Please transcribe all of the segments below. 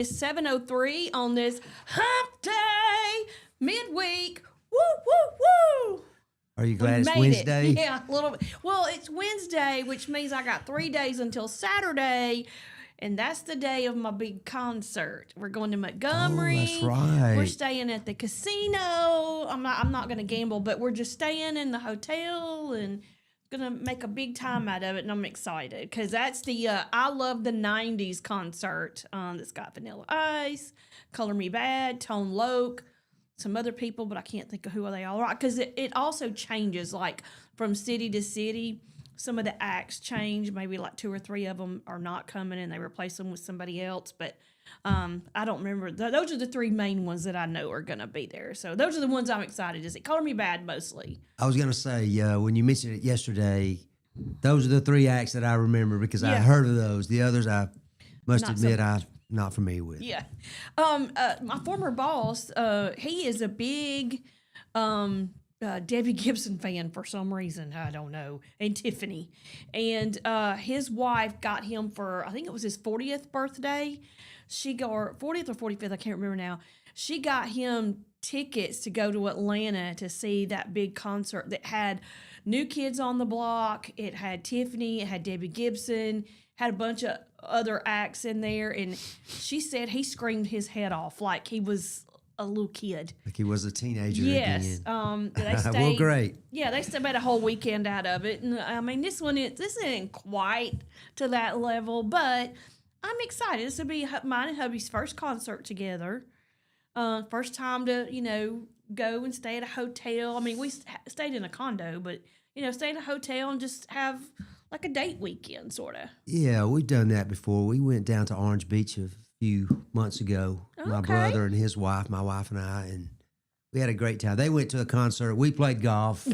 It's 7:03 on this hump day, midweek. Woo, woo, woo. Are you We glad it's made Wednesday? it. Yeah, a little bit. Well, it's Wednesday, which means I got 3 days until Saturday, and that's the day of my big concert. We're going to Montgomery. Oh, that's right. We're staying at the casino. I'm not going to gamble, but we're just staying in the hotel and gonna make a big time out of it, and I'm excited because that's the I Love the 90s concert that's got Vanilla Ice, Color Me Bad, Tone Loc, some other people, but I can't think of who they all are because it also changes like from city to city. Some of the acts change, maybe like 2 or 3 of them are not coming and they replace them with somebody else, but I don't remember. Those are the 3 main ones that I know are going to be there. So those are the ones I'm excited to see. Color Me Bad mostly. I was going to say, when you mentioned it yesterday, those are the 3 acts that I remember because I heard of those. The others, I must admit, I'm not familiar with. Yeah. My former boss, he is a big Debbie Gibson fan for some reason. I don't know. And Tiffany. And his wife got him for, I think it was his 40th birthday. Or 40th or 45th, I can't remember now. She got him tickets to go to Atlanta to see that big concert that had New Kids on the Block. It had Tiffany. It had Debbie Gibson. Had a bunch of other acts in there. And she said he screamed his head off like he was a little kid. Like he was a teenager yes. again. They stayed, well, great. Yeah, they made a whole weekend out of it. And I mean, this isn't quite to that level, but I'm excited. This will be mine and hubby's first concert together. First time to, go and stay at a hotel. I mean, we stayed in a condo, but, stay in a hotel and just have like a date weekend, sort of. Yeah, we've done that before. We went down to Orange Beach a few months ago. Okay. My brother and his wife, my wife and I, and we had a great time. They went to a concert. We played golf.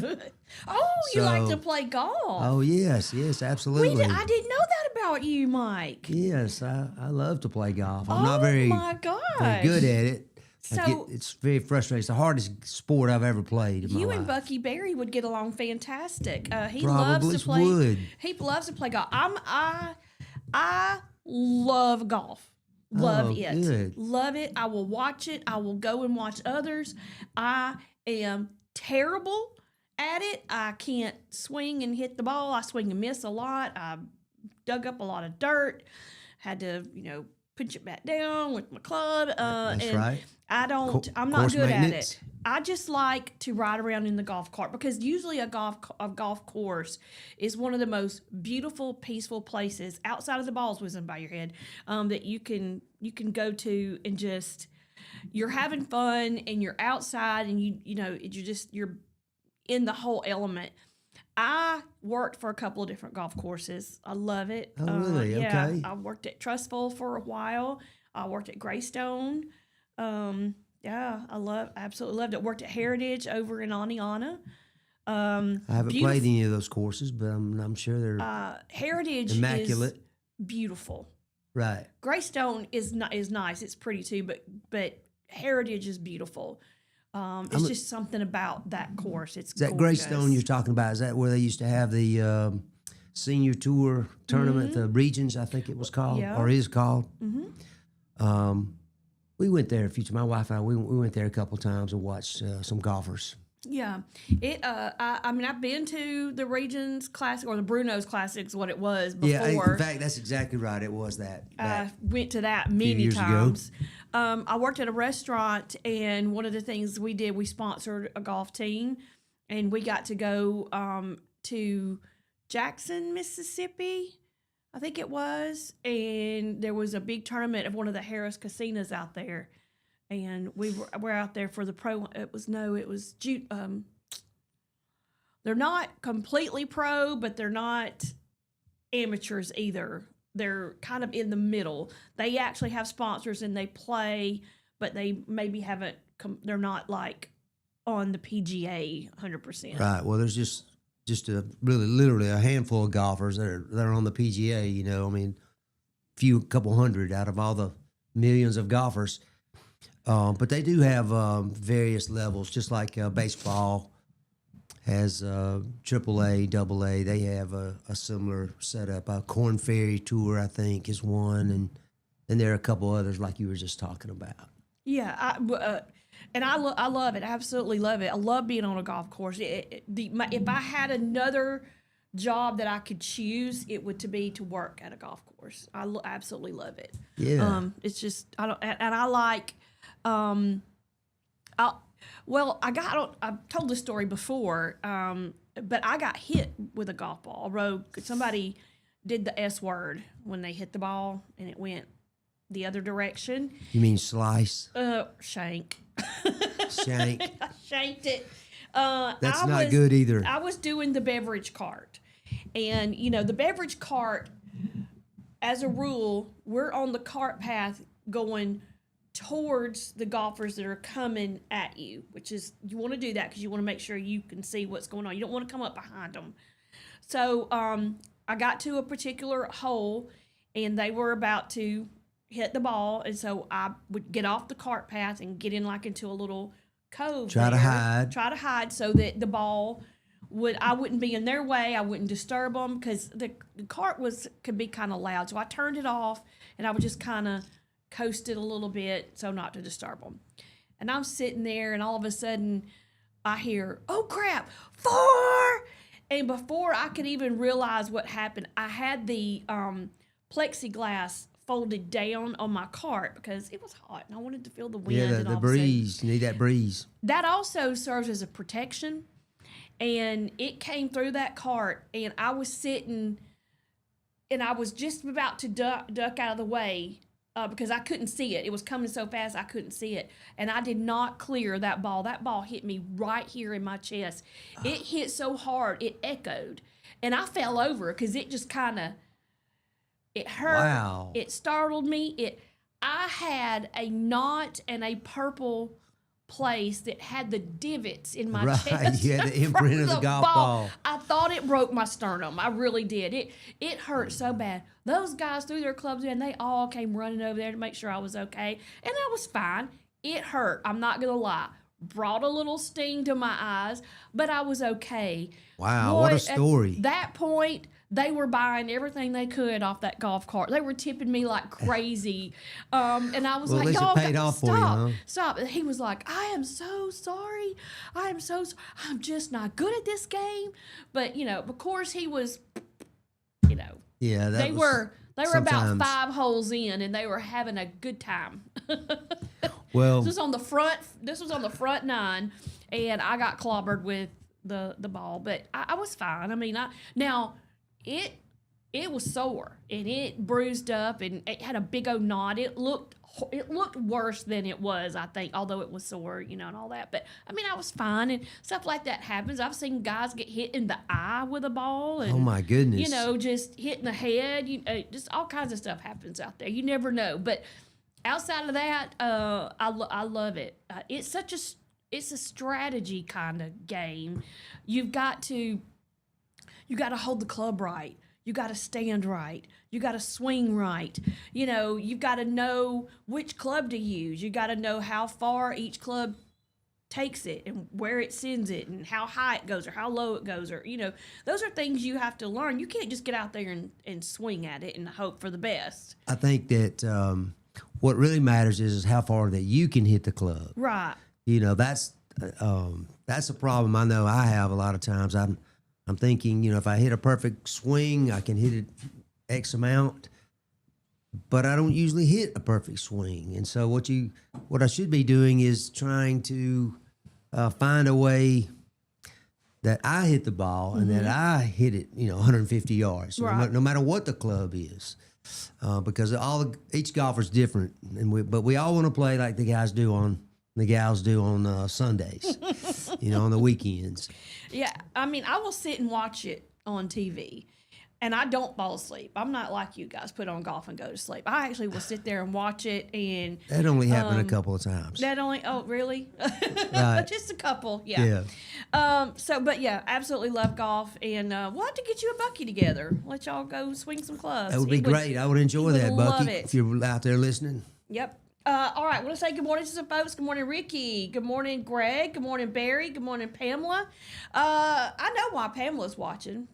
You like to play golf? Oh, yes, absolutely. I didn't know that about you, Mike. Yes, I love to play golf. I'm not very good at it. So it's very frustrating. It's the hardest sport I've ever played in my life. You and Bucky Berry would get along fantastic. He Probably loves to play. Would. He loves to play golf. I love golf. Love it. Good. Love it. I will watch it. I will go and watch others. I am terrible at it. I can't swing and hit the ball. I swing and miss a lot. I dug up a lot of dirt. Had to, pinch it back down with my club. That's right. I'm not good at it. I just like to ride around in the golf cart because usually a golf course is one of the most beautiful, peaceful places outside of the balls whizzing by your head that you can go to and just you're having fun and you're outside and you're in the whole element. I worked for a couple of different golf courses. I love it. Oh, really? Yeah, okay. I worked at Trustful for a while. I worked at Greystone. Yeah, absolutely loved it. Worked at Heritage over in Aniana. I haven't played any of those courses, but I'm sure they're Heritage immaculate. Is beautiful. Right. Greystone is nice. It's pretty too, but Heritage is beautiful. It's just something about that course. It's that gorgeous. Greystone you're talking about. Is that where they used to have the senior tour tournament, the Regions, I think it was called, or is called? Mm-hmm. We went there a few times. My wife and I, we went there a couple times and watched some golfers. Yeah, I've been to the Regions Classic or the Bruno's Classic is what it was before. Yeah, in fact, that's exactly right. It was that. I went to that many times. I worked at a restaurant, and one of the things we did, we sponsored a golf team, and we got to go to Jackson, Mississippi, I think it was, and there was a big tournament of one of the Harris casinos out there. And we're out there for the pro. They're not completely pro, but they're not amateurs either. They're kind of in the middle. They actually have sponsors and they play, but they maybe haven't. They're not like on the PGA 100%. Right. Well, there's just literally a handful of golfers that are on the PGA. I mean, couple hundred out of all the millions of golfers. But they do have various levels, just like baseball has AAA, AA. They have a similar setup. Corn Ferry Tour, I think, is one, and and there are a couple others like you were just talking about. Yeah, I love it. I absolutely love it. I love being on a golf course. If I had another job that I could choose, it would to be to work at a golf course. Absolutely love it. Yeah. It's just I don't, and I like, I've told this story before, but I got hit with a golf ball. Somebody did the S word when they hit the ball and it went the other direction. You mean slice? Shank. Shank. I shanked it. That's not good either. I was doing the beverage cart. And, the beverage cart, as a rule, we're on the cart path going towards the golfers that are coming at you, which is, you want to do that because you want to make sure you can see what's going on. You don't want to come up behind them. So I got to a particular hole, and they were about to hit the ball, and so I would get off the cart path and get in into a little cove. Try to hide so that the ball I wouldn't be in their way. I wouldn't disturb them because the cart could be kind of loud. So I turned it off, and I would just kind of coast it a little bit so not to disturb them. And I'm sitting there, and all of a sudden I hear, "Oh crap, 4!" And before I could even realize what happened, I had the plexiglass folded down on my cart because it was hot and I wanted to feel the wind. Yeah, and the breeze. You need that breeze. That also serves as a protection. And it came through that cart, and I was sitting, and I was just about to duck out of the way because I couldn't see it. It was coming so fast I couldn't see it. And I did not clear that ball. That ball hit me right here in my chest. It hit so hard, it echoed. And I fell over because it just kind of, it hurt. Wow. It startled me. I had a knot and a purple place that had the divots in my chest. You had the imprint of the golf ball. I thought it broke my sternum. I really did. It hurt so bad. Those guys threw their clubs in. They all came running over there to make sure I was okay. And I was fine. It hurt. I'm not going to lie. Brought a little sting to my eyes, but I was okay. Wow, what a story. At that point, they were buying everything they could off that golf cart. They were tipping me like crazy. And I was like, y'all, paid off stop, for you, huh? stop. And he was like, I am so sorry. I'm I'm just not good at this game. But, of course he was, Yeah, they were about 5 holes in, and they were having a good time. Well, This was on the front 9, and I got clobbered with the ball, but I was fine. I mean, it was sore, and it bruised up, and it had a big old knot. It looked worse than it was, I think, although it was sore, and all that. But I mean, I was fine, and stuff like that happens. I've seen guys get hit in the eye with a ball, and oh my goodness, just hitting the head. Just all kinds of stuff happens out there. You never know, but. Outside of that, I love it. It's a strategy kind of game. You got to hold the club right. You got to stand right. You got to swing right. You've got to know which club to use. You got to know how far each club takes it and where it sends it and how high it goes or how low it goes, or those are things you have to learn. You can't just get out there and swing at it and hope for the best. I think that what really matters is how far that you can hit the club. Right. That's a problem I know I have a lot of times. I'm thinking, if I hit a perfect swing, I can hit it X amount, but I don't usually hit a perfect swing. And so what I should be doing is trying to find a way that I hit the ball and that I hit it, 150 yards, right. no matter what the club is. Because each golfer's different, but we all want to play like the gals do on Sundays, on the weekends. Yeah, I mean, I will sit and watch it on TV, and I don't fall asleep. I'm not like you guys, put on golf and go to sleep. I actually will sit there and watch it, and that only happened a couple of times. Oh, really? Right. Just a couple, yeah. But yeah, absolutely love golf, and we'll have to get you a Bucky together. Let y'all go swing some clubs. That would be great. I would enjoy that, Bucky, love it. if you're out there listening. Yep. All right, I want to say good morning to some folks. Good morning, Ricky. Good morning, Greg. Good morning, Barry. Good morning, Pamela. I know why Pamela's watching.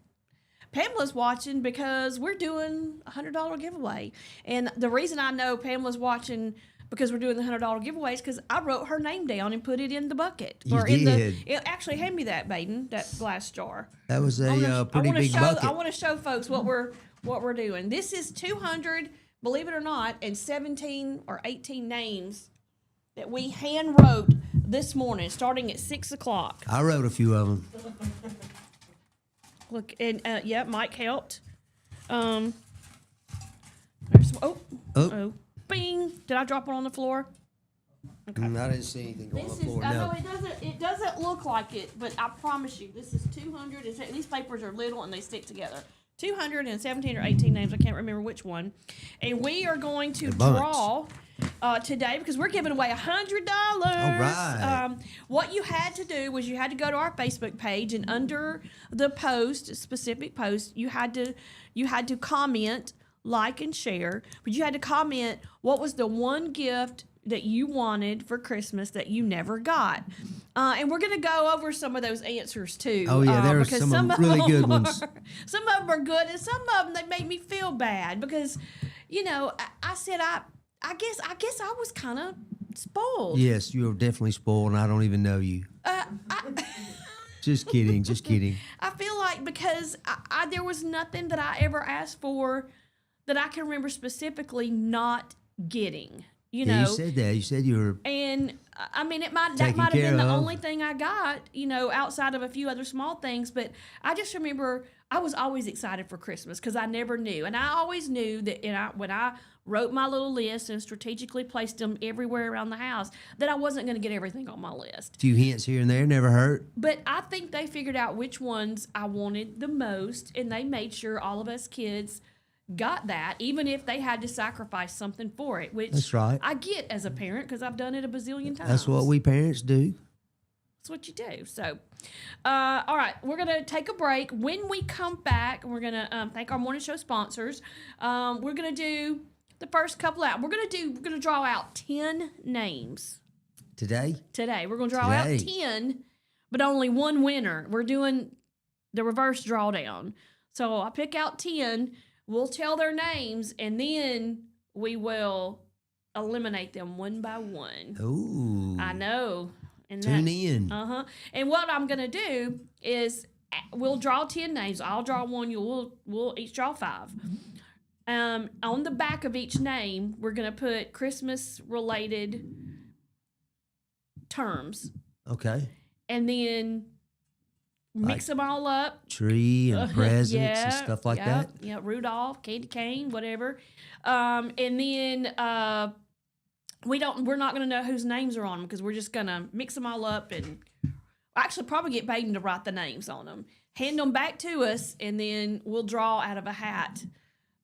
Pamela's watching because we're doing a $100 giveaway. And the reason I know Pamela's watching because we're doing the $100 giveaway is because I wrote her name down and put it in the bucket. You did. Actually, hand me that, Baden, that glass jar. That was a pretty big bucket. I want to show folks what we're doing. This is 200, believe it or not, and 17 or 18 names that we hand wrote this morning, starting at 6 o'clock. I wrote a few of them. Look, and Mike helped. There's bing! Did I drop one on the floor? Okay. I didn't see anything on the floor. I know it doesn't look like it, but I promise you, this is 200. These papers are little and they stick together. 217 or 18 names. I can't remember which one. And we are going to draw today because we're giving away $100. All right. What you had to do was you had to go to our Facebook page, and under the post, specific post, you had to comment, like, and share. But you had to comment what was the one gift that you wanted for Christmas that you never got. And we're going to go over some of those answers too. Oh yeah, there are some really good ones. Some of them are good, and some of them, they made me feel bad because, I said I guess I was kind of spoiled. Yes, you were definitely spoiled, and I don't even know you. Just kidding. I feel like because there was nothing that I ever asked for that I can remember specifically not getting. You said that. You said you were. And I mean, that might have been the only thing I got, outside of a few other small things. But I just remember I was always excited for Christmas because I never knew. And I always knew that when I wrote my little list and strategically placed them everywhere around the house, that I wasn't going to get everything on my list. A few hints here and there never hurt. But I think they figured out which ones I wanted the most, and they made sure all of us kids got that, even if they had to sacrifice something for it, which that's right. I get as a parent because I've done it a bazillion times. That's what we parents do. That's what you do. So, all right, we're going to take a break. When we come back, we're going to thank our morning show sponsors. We're going to do the first couple out. We're going to draw out 10 names. Today? We're going to draw out 10, but only one winner. We're doing the reverse drawdown. So I pick out 10. We'll tell their names, and then we will eliminate them one by one. Ooh. I know. Tune in. And what I'm going to do is we'll draw 10 names. I'll draw one. We'll each draw 5. On the back of each name, we're going to put Christmas-related terms. Okay. And then mix them all up. Tree and presents and stuff like that. Yeah, Rudolph, candy cane, whatever. And then we're not going to know whose names are on them because we're just going to mix them all up and actually probably get Baden to write the names on them. Hand them back to us, and then we'll draw out of a hat.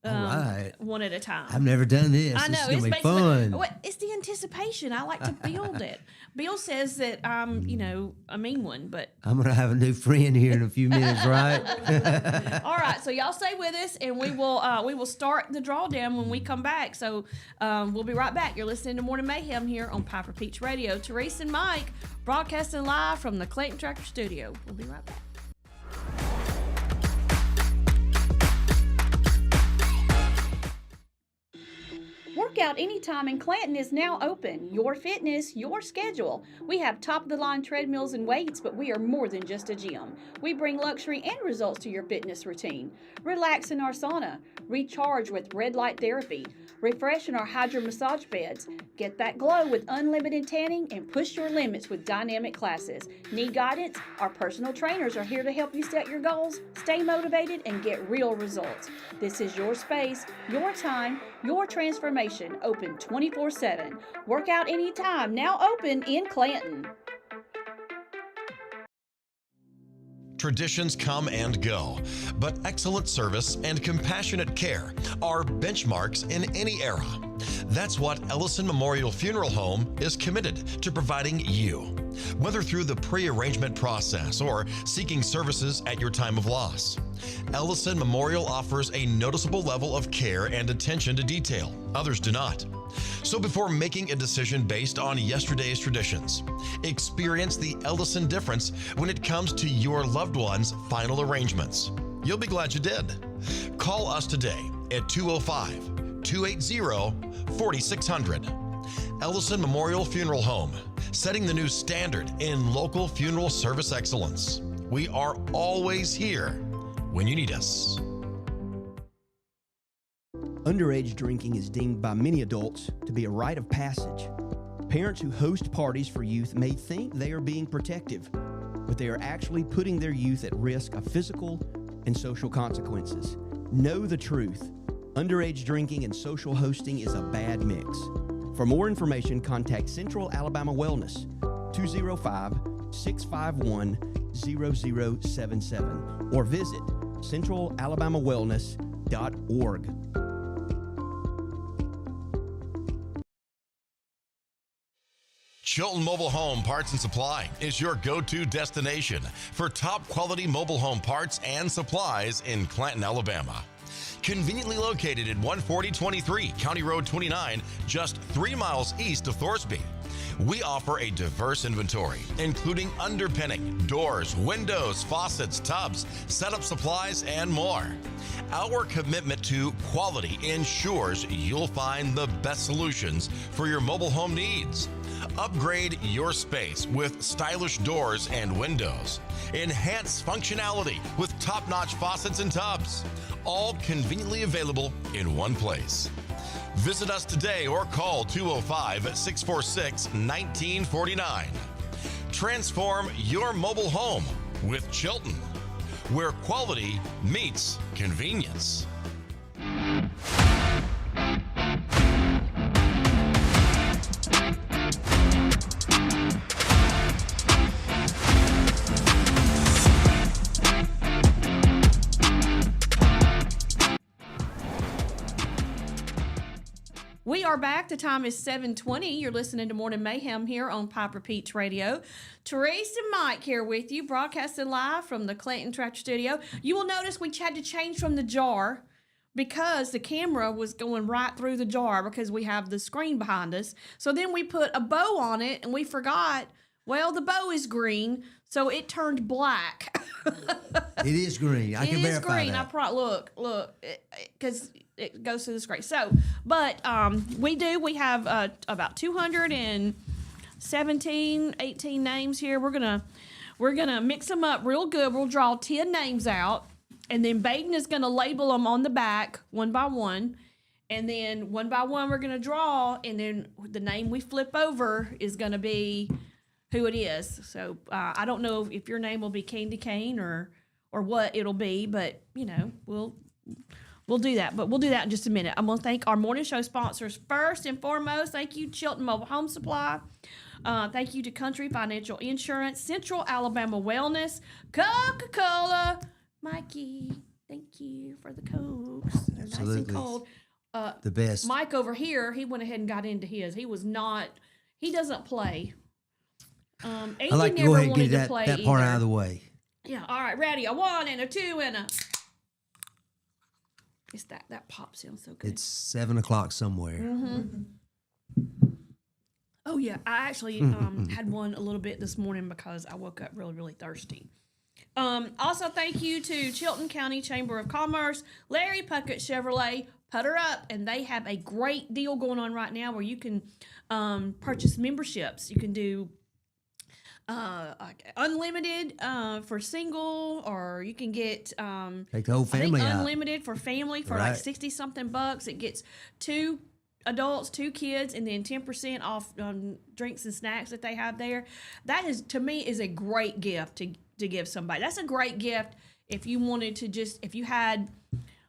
All right. One at a time. I've never done this. I know. This is gonna be fun. It's the anticipation. I like to build it. Bill says that I'm, a mean one, but I'm going to have a new friend here in a few minutes, right? All right. So y'all stay with us, and we will start the drawdown when we come back. So we'll be right back. You're listening to Morning Mayhem here on Piper Peach Radio. Therese and Mike broadcasting live from the Clayton Tractor Studio. We'll be right back. Workout Anytime in Clanton is now open. Your fitness, your schedule. We have top-of-the-line treadmills and weights, but we are more than just a gym. We bring luxury and results to your fitness routine. Relax in our sauna. Recharge with red light therapy. Refresh in our hydro massage beds. Get that glow with unlimited tanning and push your limits with dynamic classes. Need guidance? Our personal trainers are here to help you set your goals, stay motivated, and get real results. This is your space, your time, your transformation. Open 24/7. Workout Anytime, now open in Clanton. Traditions come and go, but excellent service and compassionate care are benchmarks in any era. That's what Ellison Memorial Funeral Home is committed to providing you, whether through the pre-arrangement process or seeking services at your time of loss. Ellison Memorial offers a noticeable level of care and attention to detail. Others do not. So before making a decision based on yesterday's traditions, experience the Ellison difference when it comes to your loved one's final arrangements. You'll be glad you did. Call us today at 205-280-4600. Ellison Memorial Funeral Home, setting the new standard in local funeral service excellence. We are always here when you need us. Underage drinking is deemed by many adults to be a rite of passage. Parents who host parties for youth may think they are being protective, but they are actually putting their youth at risk of physical and social consequences. Know the truth. Underage drinking and social hosting is a bad mix. For more information, contact Central Alabama Wellness, 205-651-0077, or visit centralalabamawellness.org. Chilton Mobile Home Parts and Supply is your go-to destination for top quality mobile home parts and supplies in Clanton, Alabama. Conveniently located at 14023 County Road 29, just 3 miles east of Thorsby. We offer a diverse inventory, including underpinning, doors, windows, faucets, tubs, setup supplies, and more. Our commitment to quality ensures you'll find the best solutions for your mobile home needs. Upgrade your space with stylish doors and windows. Enhance functionality with top-notch faucets and tubs. All conveniently available in one place. Visit us today or call 205-646-1949. Transform your mobile home with Chilton, where quality meets convenience. We are back. The time is 7:20. You're listening to Morning Mayhem here on Piper Peach Radio. Therese and Mike here with you, broadcasting live from the Clanton Tractor Studio. You will notice we had to change from the jar because the camera was going right through the jar because we have the screen behind us. So then we put a bow on it and we forgot, well, the bow is green, so it turned black. It is green. I can verify green. that. Look, because it goes through the screen. So, but we have about 217, 18 names here. We're gonna mix them up real good. We'll draw 10 names out, and then Baden is gonna label them on the back one by one, and then one by one we're gonna draw, and then the name we flip over is gonna be who it is. So I don't know if your name will be Candy Cane or what it'll be, but you know, we'll do that. But we'll do that in just a minute. I'm gonna thank our morning show sponsors first and foremost. Thank you, Chilton Mobile Home Supply. Thank you to Country Financial Insurance, Central Alabama Wellness, Coca-Cola. Mikey, thank you for the Cokes. They're nice and cold. The best. Mike over here, he went ahead and got into his. He doesn't play. I like to go ahead and get that part out of the way. Yeah, all right, ready. A 1 and a 2 and a... It's that pop sounds so good. It's 7 o'clock somewhere. Mm-hmm. Oh, yeah. I actually had one a little bit this morning because I woke up really, really thirsty. Also, thank you to Chilton County Chamber of Commerce, Larry Puckett Chevrolet, Putter Up, and they have a great deal going on right now where you can purchase memberships. You can do unlimited for single, or you can get take the whole family out. Unlimited for family for like 60 something bucks. It gets 2 adults, 2 kids, and then 10% off drinks and snacks that they have there. That is, to me, is a great gift to give somebody. That's a great gift if you wanted to if you had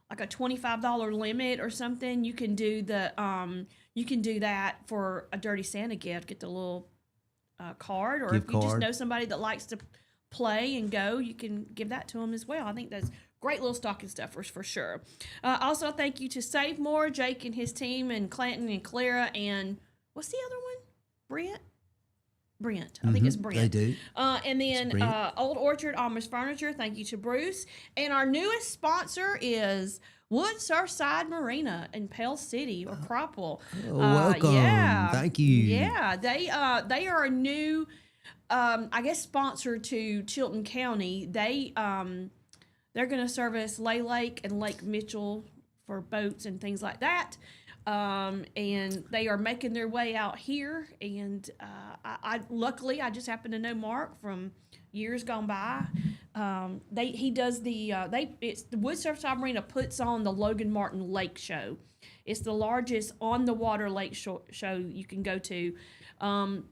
like a $25 limit or something, you can do that for a Dirty Santa gift. Get the little card, or if you just know somebody that likes to play and go, you can give that to them as well. I think that's great little stocking stuffers for sure. Also, thank you to Save More, Jake and his team, and Clanton and Clara, and what's the other one? Brent. I think it's Brent. They do. And then Old Orchard Amish Furniture. Thank you to Bruce. And our newest sponsor is Wood Surfside Marina in Pell City or Cropple. Welcome. Yeah. Thank you. Yeah, they are a new, I guess, sponsor to Chilton County. They They're going to service Lay Lake and Lake Mitchell for boats and things like that. And they are making their way out here. And I luckily, I just happen to know Mark from years gone by. He does it's the Wood Surfside Marina puts on the Logan Martin Lake Show. It's the largest on the water lake show you can go to.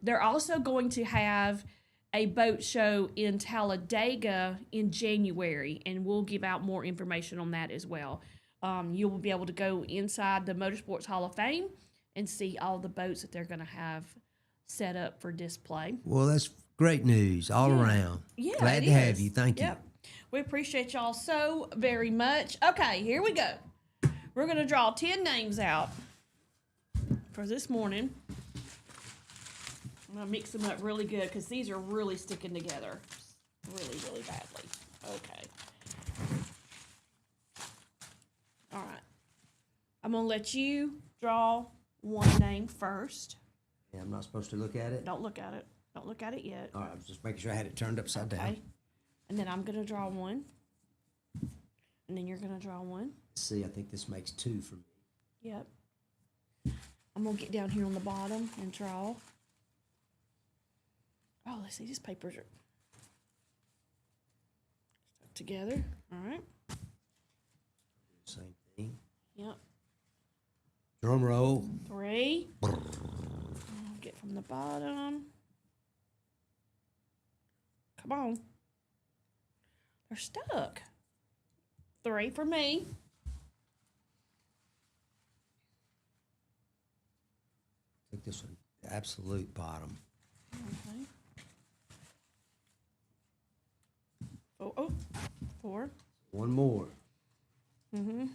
They're also going to have a boat show in Talladega in January, and we'll give out more information on that as well. You will be able to go inside the Motorsports Hall of Fame and see all the boats that they're going to have set up for display. Well, that's great news all around. Yeah, Glad it to have is. you. Thank you. Yep. We appreciate y'all so very much. Okay, here we go. We're going to draw 10 names out for this morning. I'm going to mix them up really good because these are really sticking together really, really badly. Okay. All right. I'm going to let you draw one name first. Yeah, I'm not supposed to look at it? Don't look at it. Don't look at it yet. All right, I was just making sure I had it turned upside down. Okay. And then I'm going to draw one. And then you're going to draw one. See, I think this makes 2 for me. Yep. I'm going to get down here on the bottom and draw. Oh, let's see. These papers are stuck together. All right. Same thing. Yep. Drum roll. 3. I'll get from the bottom. Come on. They're stuck. 3 for me. Take this one, the absolute bottom. Okay. Oh, 4. One more. Mm-hmm.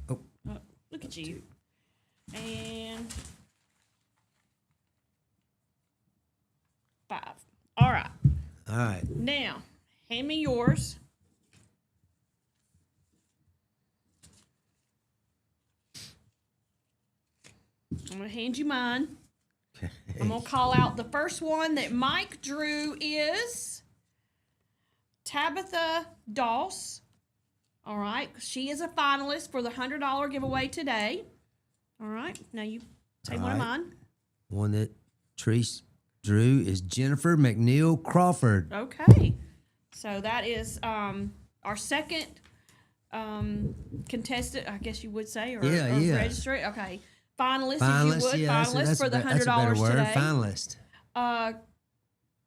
Oh, Oh, look at you. And 5. All right. all right. Now, hand me yours. I'm going to hand you mine. Okay. I'm going to call out the first one that Mike drew is Tabitha Doss. All right. She is a finalist for the $100 giveaway today. All right. Now you take All one of right. mine. One that Treese drew is Jennifer McNeil Crawford. Okay. So that is our second contestant, I guess you would say, or register. Okay. Finalist, if you would. Yeah, Finalist for the that's a better $100 word. today. Finalist.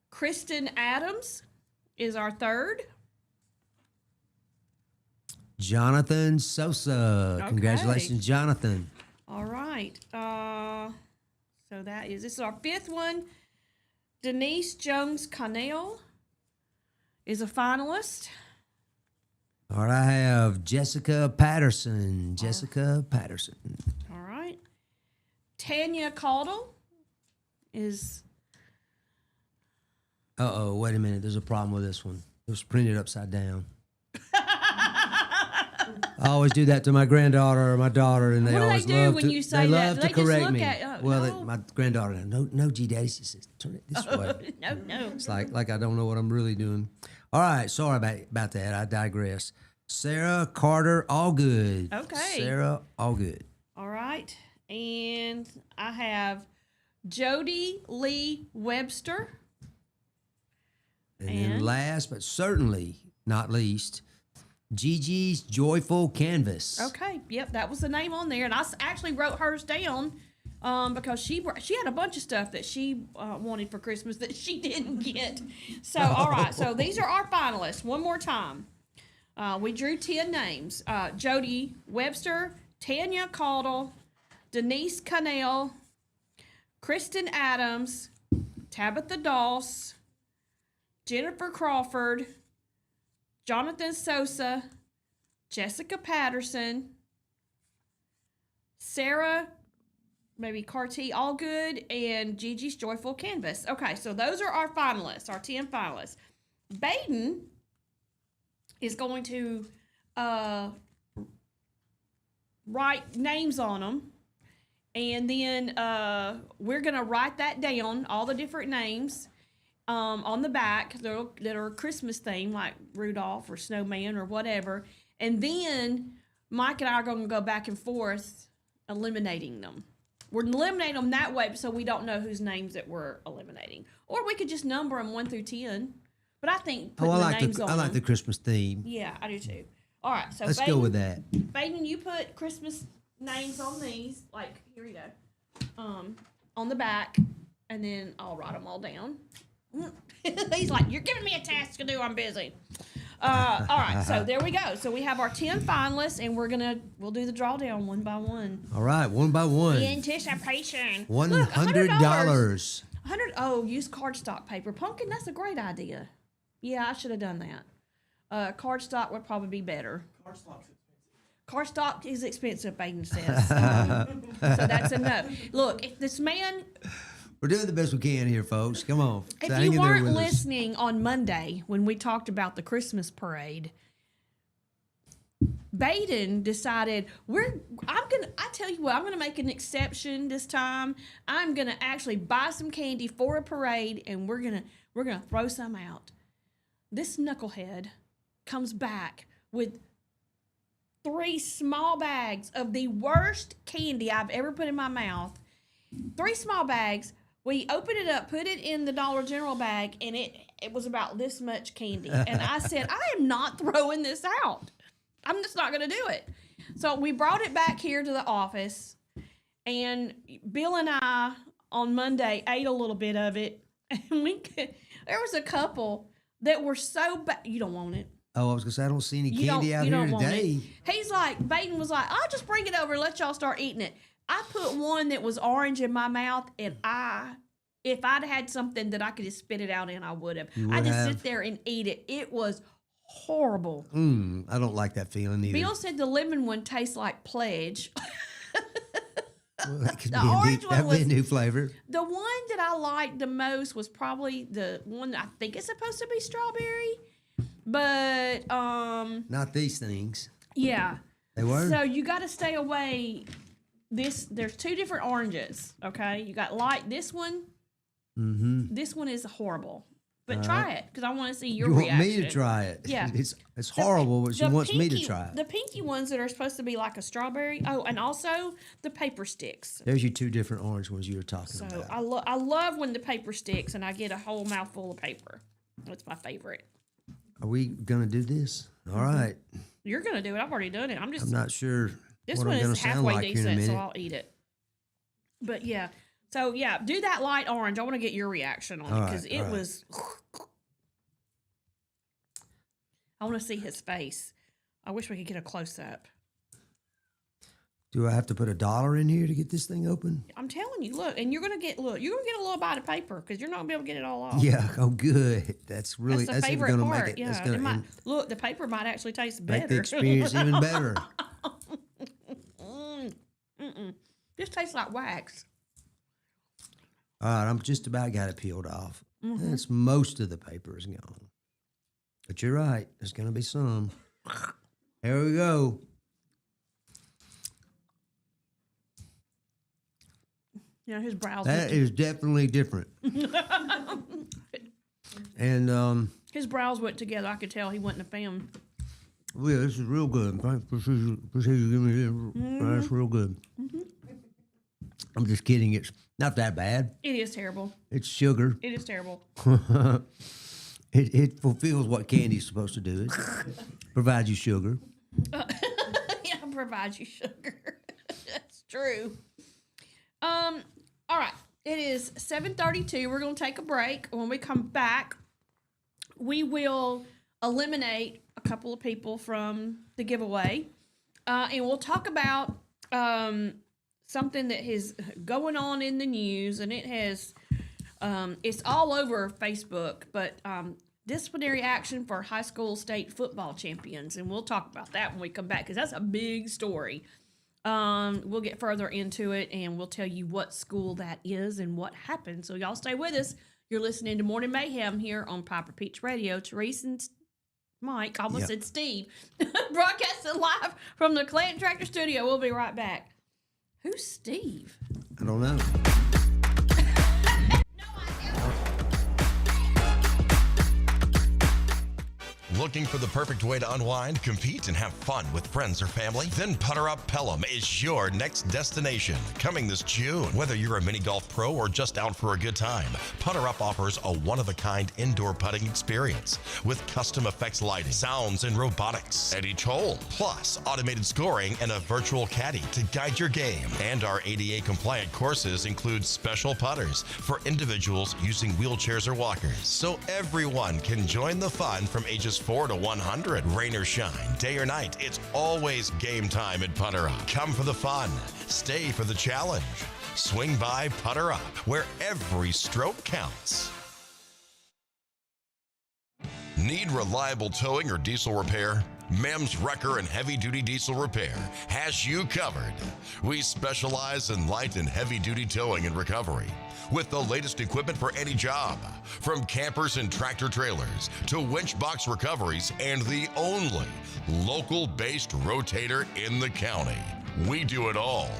Kristen Adams is our third. Jonathan Sosa. Okay. Congratulations, Jonathan. All right. So this is our fifth one. Denise Jones Connell is a finalist. All right, I have Jessica Patterson. Jessica Patterson. All right. Tanya Caudle is. Uh-oh, wait a minute. There's a problem with this one. It was printed upside down. I always do that to my granddaughter or my daughter, and they What do they always do love when to. you say they that? love Do to they just correct look me. at- well, no. my granddaughter, no, G, Daddy, she says, turn it this way. No. It's like I don't know what I'm really doing. All right, sorry about that. I digress. Sarah Carter Allgood. Okay. Sarah Allgood. All right. And I have Jody Lee Webster. And then And? last but certainly not least, Gigi's Joyful Canvas. Okay. Yep, that was the name on there. And I actually wrote hers down because she had a bunch of stuff that she wanted for Christmas that she didn't get. So, all right. So these are our finalists. One more time. We drew 10 names. Jody Webster, Tanya Caudle, Denise Connell, Kristen Adams, Tabitha Doss, Jennifer Crawford, Jonathan Sosa, Jessica Patterson, Sarah, maybe Carty Allgood, and Gigi's Joyful Canvas. Okay, so those are our finalists, our 10 finalists. Baden is going to write names on them, and then we're going to write that down, all the different names. on the back that are Christmas themed, like Rudolph or Snowman or whatever. And then Mike and I are going to go back and forth eliminating them. We're eliminating them that way so we don't know whose names that we're eliminating. Or we could just number them 1 through 10. But I think putting the names on I like them- the Christmas theme. Yeah, I do too. All right, so Let's go with that. Baden, you put Christmas names on these. Like, here we go. On the back, and then I'll write them all down. He's like, you're giving me a task to do. I'm busy. All right, so there we go. So we have our 10 finalists, and we'll do the drawdown one by one. All right, one by one. Anticipation. $100. Look, $100. Use cardstock paper. Pumpkin, that's a great idea. Yeah, I should have done that. Cardstock would probably be better. Cardstock is expensive, Baden says. So that's a no. Look, if this man... We're doing the best we can here, folks. Come on. If Hang in you there weren't with us. listening on Monday when we talked about the Christmas parade, Baden decided I tell you what, I'm gonna make an exception this time. I'm gonna actually buy some candy for a parade, and we're gonna throw some out. This knucklehead comes back with 3 small bags of the worst candy I've ever put in my mouth. 3 small bags. We opened it up, put it in the Dollar General bag, and it was about this much candy. And I said, I am not throwing this out. I'm just not going to do it. So we brought it back here to the office, and Bill and I on Monday ate a little bit of it. And there was a couple that were so bad. You don't want it. Oh, I was going to say, I don't see any You candy out here don't want today. it. He's like, Baden was like, I'll just bring it over and let y'all start eating it. I put one that was orange in my mouth, and if I'd had something that I could just spit it out in, I would have. I just sit there and eat it. It was horrible. I don't like that feeling either. Bill said the lemon one tastes like Pledge. Well, that could the be orange one that'd be a was- new flavor. The one that I liked the most was probably the one that I think is supposed to be strawberry, but Not these things. yeah. They were? So you got to stay away. There's 2 different oranges. Okay, you got this one. Mm-hmm. This one is horrible, but try it because I want to see your You want reaction. me to try it? Yeah. It's horrible, but she The wants me to pinky- try it. The pinky ones that are supposed to be like a strawberry. Oh, and also the paper sticks. There's your 2 different orange ones you were talking So about. I love when the paper sticks and I get a whole mouthful of paper. That's my favorite. Are we going to do this? All right. You're gonna do it. I've already done it. I'm I'm not sure This what one I'm going is to sound halfway like here in a decent, so minute. I'll eat it. But yeah, so yeah, do that light orange. I want to get your reaction on it All because right, it all right. was. I want to see his face. I wish we could get a close up. Do I have to put $1 in here to get this thing open? I'm telling you, look, and you're gonna get a little bite of paper because you're not gonna be able to get it all off. Yeah. Oh, good. That's really that's the favorite going to part. make it. Yeah, That's going it might, to look, the paper might actually taste make better. the experience even better. This tastes like wax. All right, I'm just about got it peeled off. Mm-hmm. That's most of the paper is gone. But you're right. There's going to be some. Here we go. Yeah, his brows. That is definitely different. And His brows went together. I could tell he wasn't a fan. yeah, this is real good. Precision, give me this. That's real good. I'm just kidding. It's not that bad. It is terrible. It's sugar. It is terrible. It fulfills what candy's supposed to do. It provides you sugar. Yeah, provides you sugar. That's true. All right. It is 7:32. We're going to take a break. When we come back, we will eliminate a couple of people from the giveaway, and we'll talk about something that is going on in the news, and it has it's all over Facebook, but disciplinary action for high school state football champions, and we'll talk about that when we come back because that's a big story. We'll get further into it, and we'll tell you what school that is and what happened. So y'all stay with us. You're listening to Morning Mayhem here on Piper Peach Radio. Therese and Mike, almost said Steve, broadcasting live from the Clanton Tractor Studio. We'll be right back. Who's Steve? I don't know. Looking for the perfect way to unwind, compete, and have fun with friends or family? Then Putter Up Pelham is your next destination. Coming this June. Whether you're a mini golf pro or just out for a good time, Putter Up offers a one-of-a-kind indoor putting experience with custom effects lighting, sounds, and robotics at each hole. Plus, automated scoring and a virtual caddy to guide your game. And our ADA-compliant courses include special putters for individuals using wheelchairs or walkers. So everyone can join the fun from ages 4 to 100. Rain or shine, day or night, it's always game time at Putter Up. Come for the fun, stay for the challenge. Swing by Putter Up, where every stroke counts. Need reliable towing or diesel repair? Mem's Wrecker and Heavy Duty Diesel Repair has you covered. We specialize in light and heavy duty towing and recovery with the latest equipment for any job, from campers and tractor trailers to winch box recoveries, and the only local-based rotator in the county. We do it all.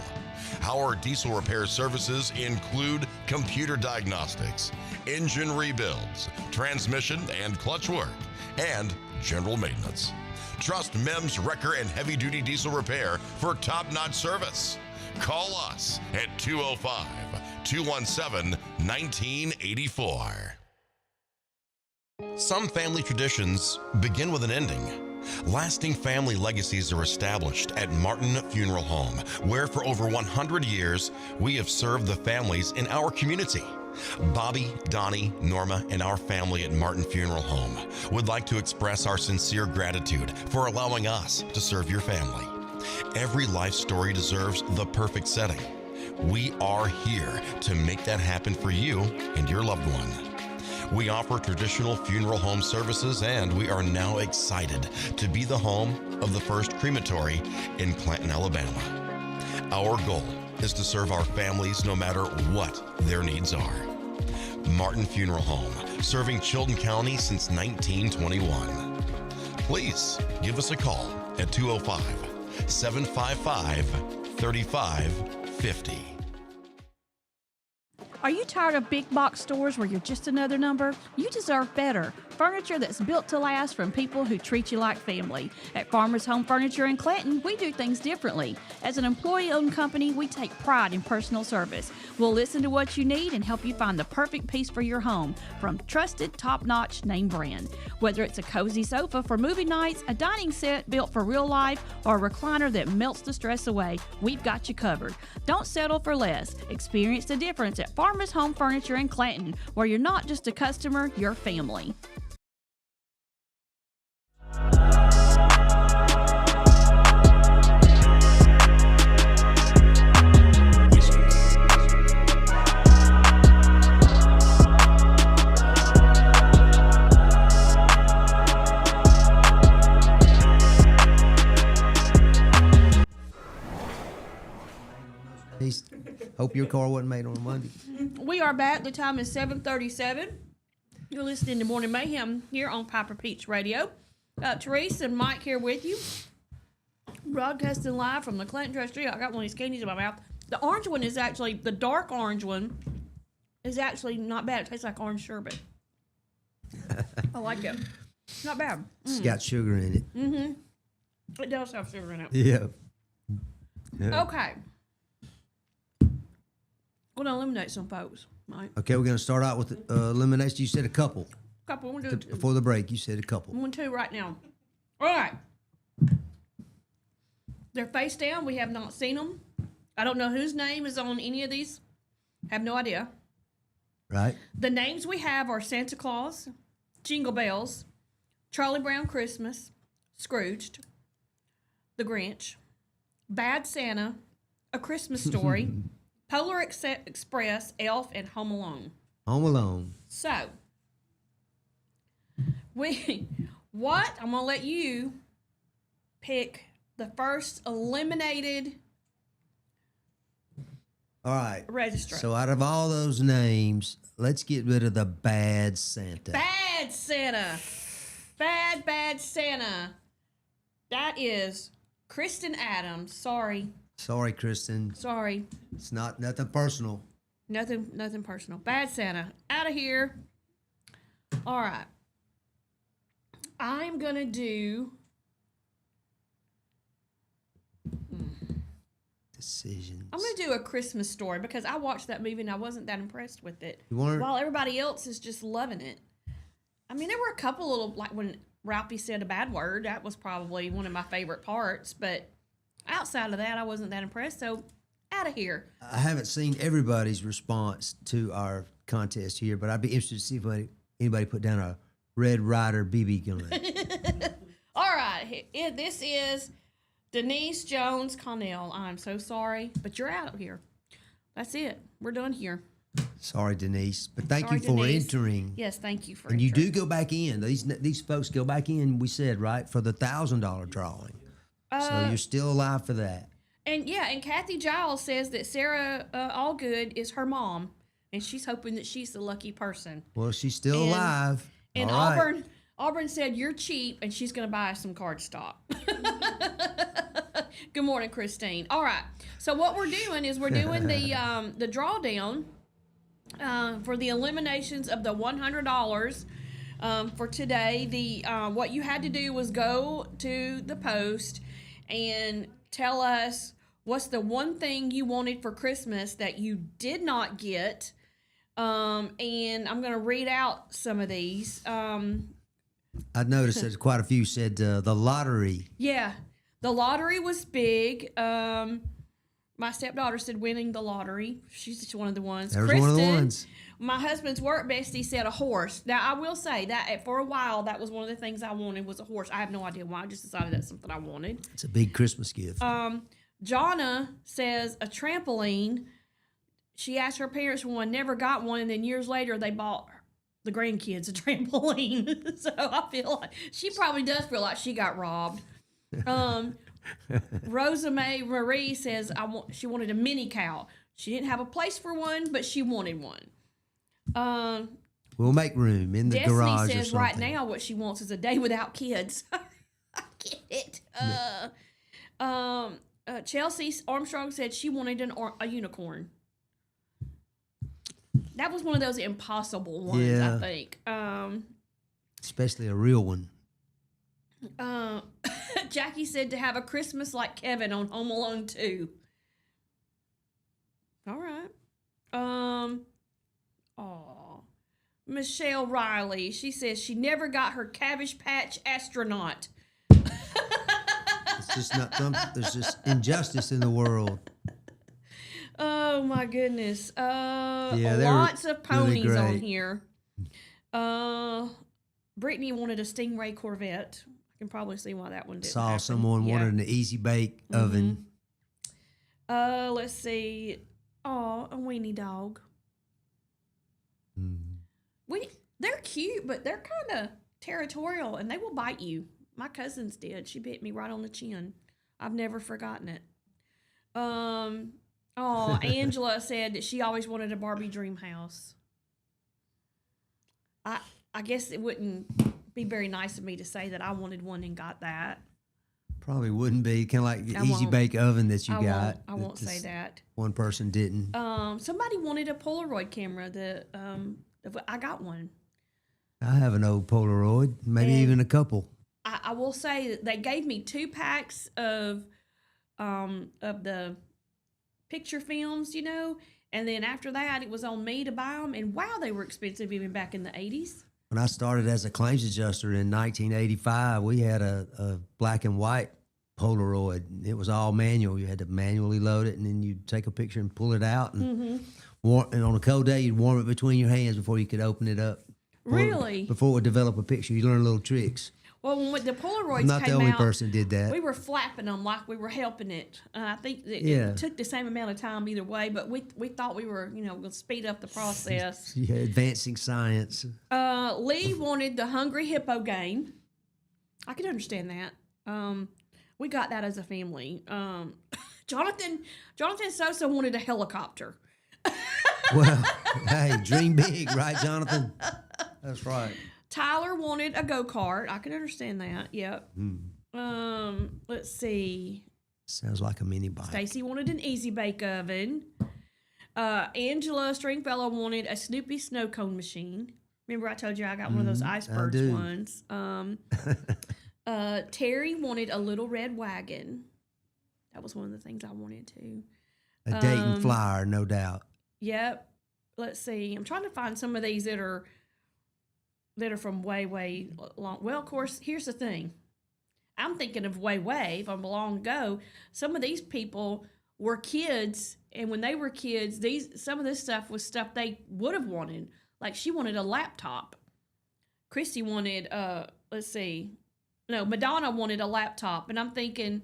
Our diesel repair services include computer diagnostics, engine rebuilds, transmission and clutch work, and general maintenance. Trust Mem's Wrecker and Heavy Duty Diesel Repair for top-notch service. Call us at 205-217-1984. Some family traditions begin with an ending. Lasting family legacies are established at Martin Funeral Home, where for over 100 years, we have served the families in our community. Bobby, Donnie, Norma, and our family at Martin Funeral Home would like to express our sincere gratitude for allowing us to serve your family. Every life story deserves the perfect setting. We are here to make that happen for you and your loved one. We offer traditional funeral home services, and we are now excited to be the home of the first crematory in Clanton, Alabama. Our goal is to serve our families no matter what their needs are. Martin Funeral Home, serving Chilton County since 1921. Please give us a call at 205-755-3550. Are you tired of big box stores where you're just another number? You deserve better. Furniture that's built to last from people who treat you like family. At Farmers Home Furniture in Clanton, we do things differently. As an employee-owned company, we take pride in personal service. We'll listen to what you need and help you find the perfect piece for your home from trusted, top-notch name brand. Whether it's a cozy sofa for movie nights, a dining set built for real life, or a recliner that melts the stress away, we've got you covered. Don't settle for less. Experience the difference at Farmers Home Furniture in Clanton, where you're not just a customer, you're family. Hope your car wasn't made on a Monday. We are back. The time is 7:37. You're listening to Morning Mayhem here on Piper Peach Radio. Therese and Mike here with you. Broadcasting live from the Clinton Trustee. I got one of these candies in my mouth. The orange one is actually, the dark orange one is actually not bad. It tastes like orange sherbet. I like it. Not bad. It's got sugar in it. Mm-hmm. It does have sugar in it. Yeah. Okay. We're going to eliminate some folks, Mike. Okay, we're going to start out with elimination. You said a couple. Couple. We're going to do two. Before the break, you said a couple. I'm doing two right now. All right. They're face down. We have not seen them. I don't know whose name is on any of these. Have no idea. Right. The names we have are Santa Claus, Jingle Bells, Charlie Brown Christmas, Scrooged, The Grinch, Bad Santa, A Christmas Story, Polar Express, Elf, and Home Alone. Home Alone. So, I'm going to let you pick the first eliminated All right. registrar. So out of all those names, let's get rid of the Bad Santa. Bad Santa. Bad Santa. That is Kristen Adams. Sorry. Sorry, Kristen. Sorry. It's nothing personal. Nothing personal. Bad Santa. Out of here. All right. I'm gonna do. Decisions. I'm gonna do A Christmas Story because I watched that movie and I wasn't that impressed with it. You weren't? While everybody else is just loving it. I mean, there were a couple little, like when Ralphie said a bad word, that was probably one of my favorite parts. But outside of that, I wasn't that impressed. So out of here. I haven't seen everybody's response to our contest here, but I'd be interested to see if anybody put down a Red Ryder BB gun. All right, this is Denise Jones Connell. I'm so sorry, but you're out here. That's it. We're done here. Sorry, Denise, but thank Sorry, you for Denise. entering. Yes, thank you for And you entering. do go back in. These folks go back in. We said right for the $1,000 drawing. So you're still alive for that. And yeah, and Kathy Giles says that Sarah Allgood is her mom, and she's hoping that she's the lucky person. Well, she's still And- alive. And All right. Auburn said you're cheap, and she's going to buy some card stock. Good morning, Christine. All right, so what we're doing is we're doing the drawdown for the eliminations of the $100 for today. The what you had to do was go to the post and tell us what's the one thing you wanted for Christmas that you did not get. And I'm going to read out some of these. I noticed that quite a few said the lottery. Yeah, the lottery was big. My stepdaughter said winning the lottery. She's just one of the ones. There's one of the ones. My husband's work bestie said a horse. Now, I will say that for a while, that was one of the things I wanted was a horse. I have no idea why. I just decided that's something I wanted. It's a big Christmas gift. Jonna says a trampoline. She asked her parents for one, never got one, and then years later they bought the grandkids a trampoline. So I feel like she probably does feel like she got robbed. Rosa Mae Marie says she wanted a mini cow. She didn't have a place for one, but she wanted one. We'll make room in the Destiny garage or says something. right now what she wants is a day without kids. I get it. Chelsea Armstrong said she wanted a unicorn. That was one of those impossible ones, Yeah. I think. Especially a real one. Jackie said to have a Christmas like Kevin on Home Alone 2. All right. Michelle Riley, she says she never got her Cabbage Patch astronaut. It's just not there's just injustice in the world. Oh my goodness. Yeah, they were lots of ponies really on great. here. Brittany wanted a Stingray Corvette. I can probably see why that one didn't Saw happen. someone Yeah. wanted an easy bake oven. Let's see. Oh, a weenie dog. They're cute, but they're kind of territorial, and they will bite you. My cousins did. She bit me right on the chin. I've never forgotten it. Angela said that she always wanted a Barbie dream house. I guess it wouldn't be very nice of me to say that I wanted one and got that. Probably wouldn't be kind of like the I easy won't. bake oven that you got. I won't that say this that. One person didn't. Somebody wanted a Polaroid camera. I got one. I have an old Polaroid, maybe And- even a couple. I will say that they gave me 2 packs of the picture films, and then after that it was on me to buy them. And wow, they were expensive even back in the 80s. When I started as a claims adjuster in 1985, we had a black and white Polaroid. It was all manual. You had to manually load it, and then you'd take a picture and pull it out. And, and on a cold day, you'd warm it between your hands before you could open it up. Really? Before it would develop a picture, you learn little tricks. Well, when the Polaroids I'm not came the only out, person who did that. we were flapping them like we were helping it. I think that Yeah. it took the same amount of time either way, but we thought we were, going to speed up the process. Yeah, advancing science. Lee wanted the Hungry Hippo game. I can understand that. We got that as a family. Jonathan Sosa wanted a helicopter. Well, hey, dream big, right, Jonathan? That's right. Tyler wanted a go-kart. I can understand that. Yep. Let's see. Sounds like a mini bike. Stacy wanted an easy bake oven. Angela Stringfellow wanted a Snoopy snow cone machine. Remember I told you I got one of those icebergs do. ones. Terry wanted a little red wagon. That was one of the things I wanted to. A Dayton Flyer, no doubt. Yep. Let's see. I'm trying to find some of these that are from way, way long. Well, of course, here's the thing. I'm thinking of way from long ago. Some of these people were kids, and when they were kids, some of this stuff was stuff they would have wanted. Like she wanted a laptop. Christy wanted, Madonna wanted a laptop, and I'm thinking,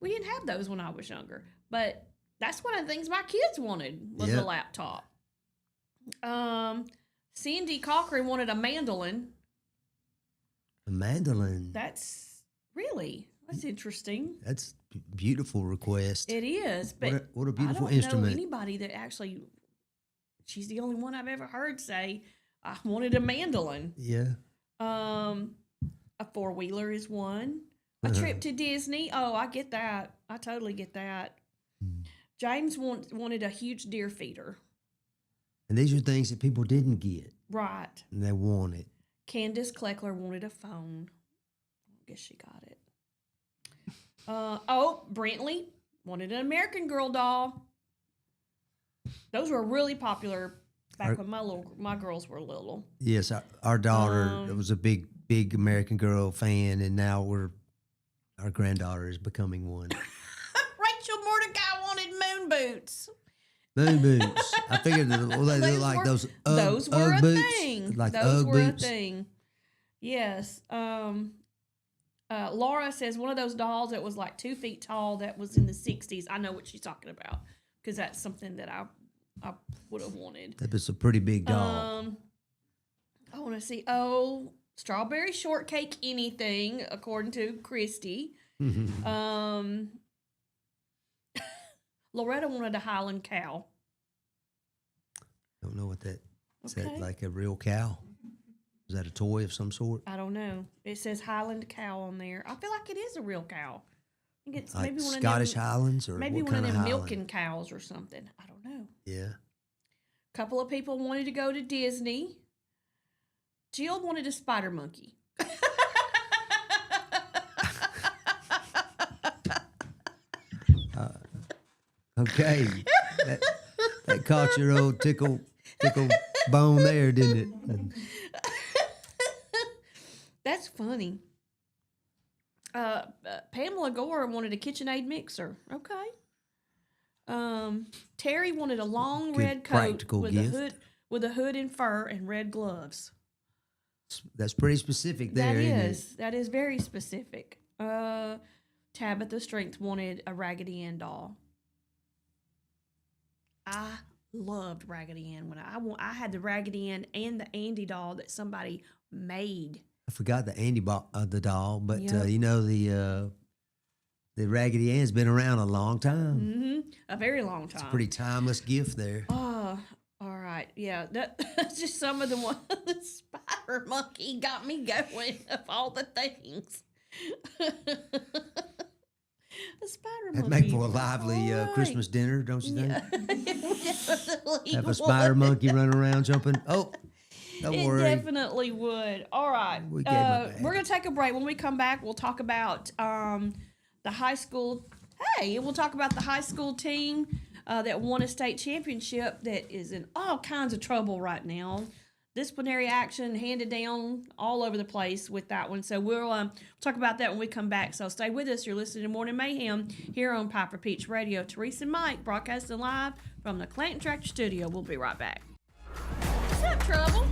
we didn't have those when I was younger, but that's one of the things my kids wanted was a laptop. Cindy Cochran wanted a mandolin. A mandolin. That's interesting. That's a beautiful request. It is, but what a beautiful I don't know know anybody that actually. She's the only one I've ever heard say, "I wanted a mandolin." Yeah. A 4-wheeler is one. A trip to Disney. Oh, I get that. I totally get that. James wanted a huge deer feeder. And these are things that people didn't get. Right. And they wanted. Candace Kleckler wanted a phone. I guess she got it. Brentley wanted an American Girl doll. Those were really popular back when my girls were little. Yes, our daughter was a big American Girl fan, and now our granddaughter is becoming one. Rachel Mordecai wanted moon boots. Moon boots. I figured they look like those those were Ugg a boots. thing. Like those Ugg were boots. a thing. Yes. Laura says one of those dolls that was like 2 feet tall that was in the 60s. I know what she's talking about because that's something that I would have wanted. That was a pretty big doll. I want to see. Strawberry shortcake anything according to Christy. Loretta wanted a Highland cow. Don't know what that is. Okay. That like a real cow? Is that a toy of some sort? I don't know. It says Highland cow on there. I feel like it is a real cow. I think it's Like maybe one Scottish of them, Highlands or maybe what one of kind them Highland? milking cows or something. I don't know. Yeah. A couple of people wanted to go to Disney. Jill wanted a spider monkey. Okay. that caught your old tickle bone there, didn't it? That's funny. Pamela Gore wanted a KitchenAid mixer. Okay. Terry wanted a long Good red coat practical gift. with a hood and fur and red gloves. That's pretty specific there, isn't That is very specific. Tabitha Strength wanted a Raggedy Ann doll. I loved Raggedy Ann when I had the Raggedy Ann and the Andy doll that somebody made. I forgot the the doll, but Yep. the Raggedy Ann's been around a long time. Mm-hmm. A very long time. It's a pretty timeless gift there. Oh, all right. Yeah, that's just some of the one. The spider monkey got me going of all the things. The spider monkey. That'd make for a lively All right. Christmas dinner, don't you think? Definitely Have a spider would. monkey running around jumping. Oh, don't It worry. definitely would. All right. We gave it back. We're going to take a break. When we come back, we'll talk about the high school. Hey, we'll talk about the high school team that won a state championship that is in all kinds of trouble right now. Disciplinary action handed down all over the place with that one. So we'll talk about that when we come back. So stay with us. You're listening to Morning Mayhem here on Piper Peach Radio. Teresa and Mike broadcasting live from the Clanton Tractor Studio. We'll be right back. What's up, Trouble?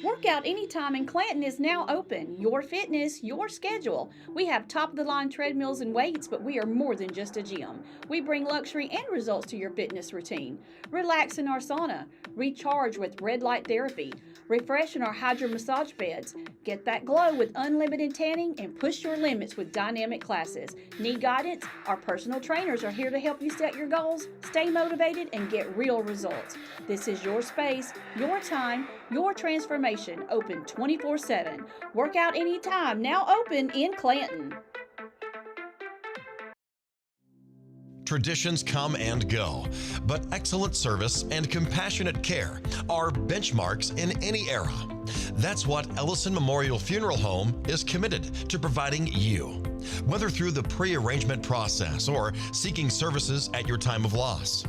Workout Anytime in Clanton is now open. Your fitness, your schedule. We have top-of-the-line treadmills and weights, but we are more than just a gym. We bring luxury and results to your fitness routine. Relax in our sauna. Recharge with red light therapy. Refresh in our hydro massage beds. Get that glow with unlimited tanning and push your limits with dynamic classes. Need guidance? Our personal trainers are here to help you set your goals, stay motivated, and get real results. This is your space, your time, your transformation. Open 24/7. Workout Anytime, now open in Clanton. Traditions come and go, but excellent service and compassionate care are benchmarks in any era. That's what Ellison Memorial Funeral Home is committed to providing you, whether through the pre-arrangement process or seeking services at your time of loss.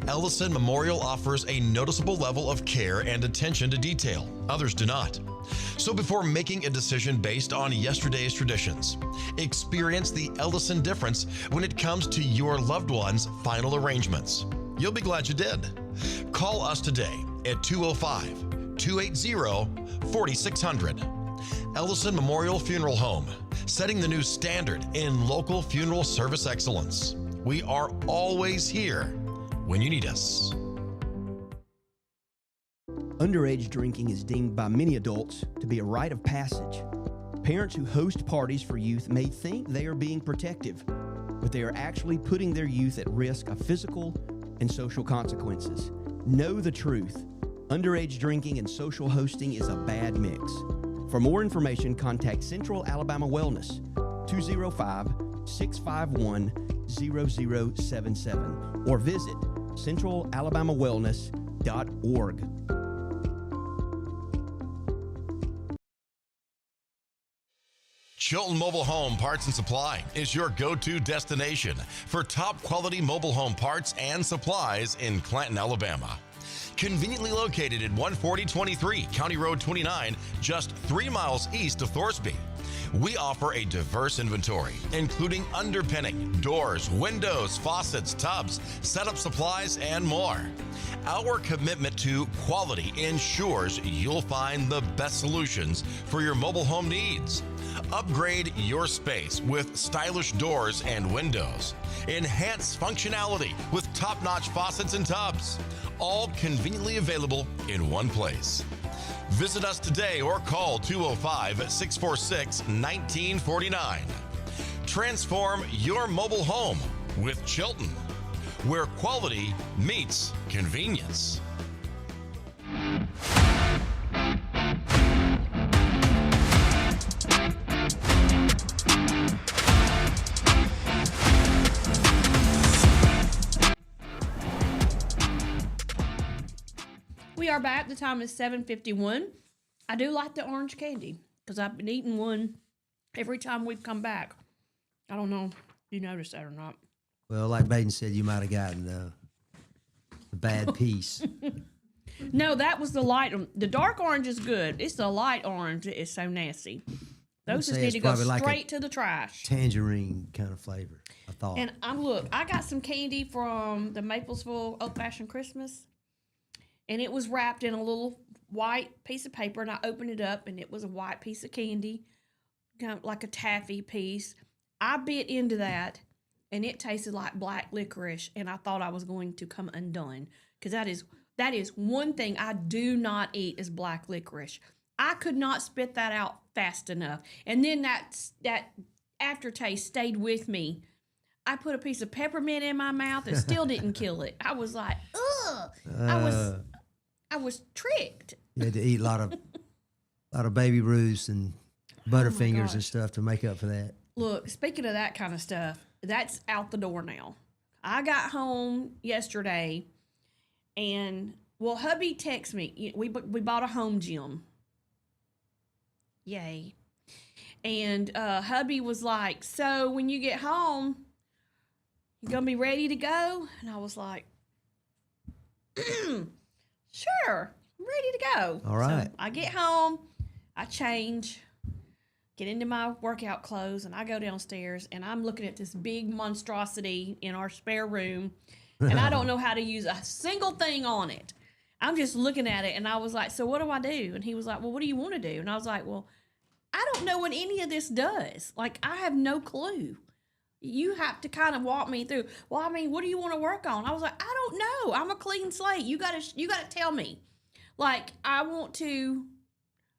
Ellison Memorial offers a noticeable level of care and attention to detail. Others do not. So before making a decision based on yesterday's traditions, experience the Ellison difference when it comes to your loved one's final arrangements. You'll be glad you did. Call us today at 205-280-4600. Ellison Memorial Funeral Home, setting the new standard in local funeral service excellence. We are always here when you need us. Underage drinking is deemed by many adults to be a rite of passage. Parents who host parties for youth may think they are being protective, but they are actually putting their youth at risk of physical and social consequences. Know the truth. Underage drinking and social hosting is a bad mix. For more information, contact Central Alabama Wellness, 205-651-0077, or visit centralalabamawellness.org. Chilton Mobile Home Parts and Supply is your go-to destination for top quality mobile home parts and supplies in Clanton, Alabama. Conveniently located at 14023 County Road 29, just 3 miles east of Thorsby. We offer a diverse inventory, including underpinning, doors, windows, faucets, tubs, setup supplies, and more. Our commitment to quality ensures you'll find the best solutions for your mobile home needs. Upgrade your space with stylish doors and windows. Enhance functionality with top-notch faucets and tubs. All conveniently available in one place. Visit us today or call 205-646-1949. Transform your mobile home with Chilton, where quality meets convenience. We are back. The time is 7:51. I do like the orange candy because I've been eating one every time we've come back. I don't know if you noticed that or not. Well, like Baden said, you might have gotten the bad piece. No, that was the light. The dark orange is good. It's the light orange that is so nasty. Those just need to go straight to the trash. Tangerine kind of flavor, I thought. And I got some candy from the Maplesville Old Fashioned Christmas, and it was wrapped in a little white piece of paper, and I opened it up, and it was a white piece of candy, kind of like a taffy piece. I bit into that, and it tasted like black licorice, and I thought I was going to come undone, because that is one thing I do not eat is black licorice. I could not spit that out fast enough, and then that aftertaste stayed with me. I put a piece of peppermint in my mouth, and still didn't kill it. I was like, ugh. I was tricked. You had to eat a lot of Baby Ruths and Butterfingers and stuff to make up for that. Look, speaking of that kind of stuff, that's out the door now. I got home yesterday, and hubby texted me. We bought a home gym. Yay! And hubby was like, "So when you get home, you gonna be ready to go?" And I was like, "Sure, I'm ready to go." All right. So I get home, I change, get into my workout clothes, and I go downstairs, and I'm looking at this big monstrosity in our spare room, and I don't know how to use a single thing on it. I'm just looking at it, and I was like, "So what do I do?" And he was like, "Well, what do you want to do?" And I was like, "Well, I don't know what any of this does. Like, I have no clue. You have to kind of walk me through. Well, I mean, what do you want to work on?" I was like, "I don't know. I'm a clean slate. You gotta tell me. Like, I want to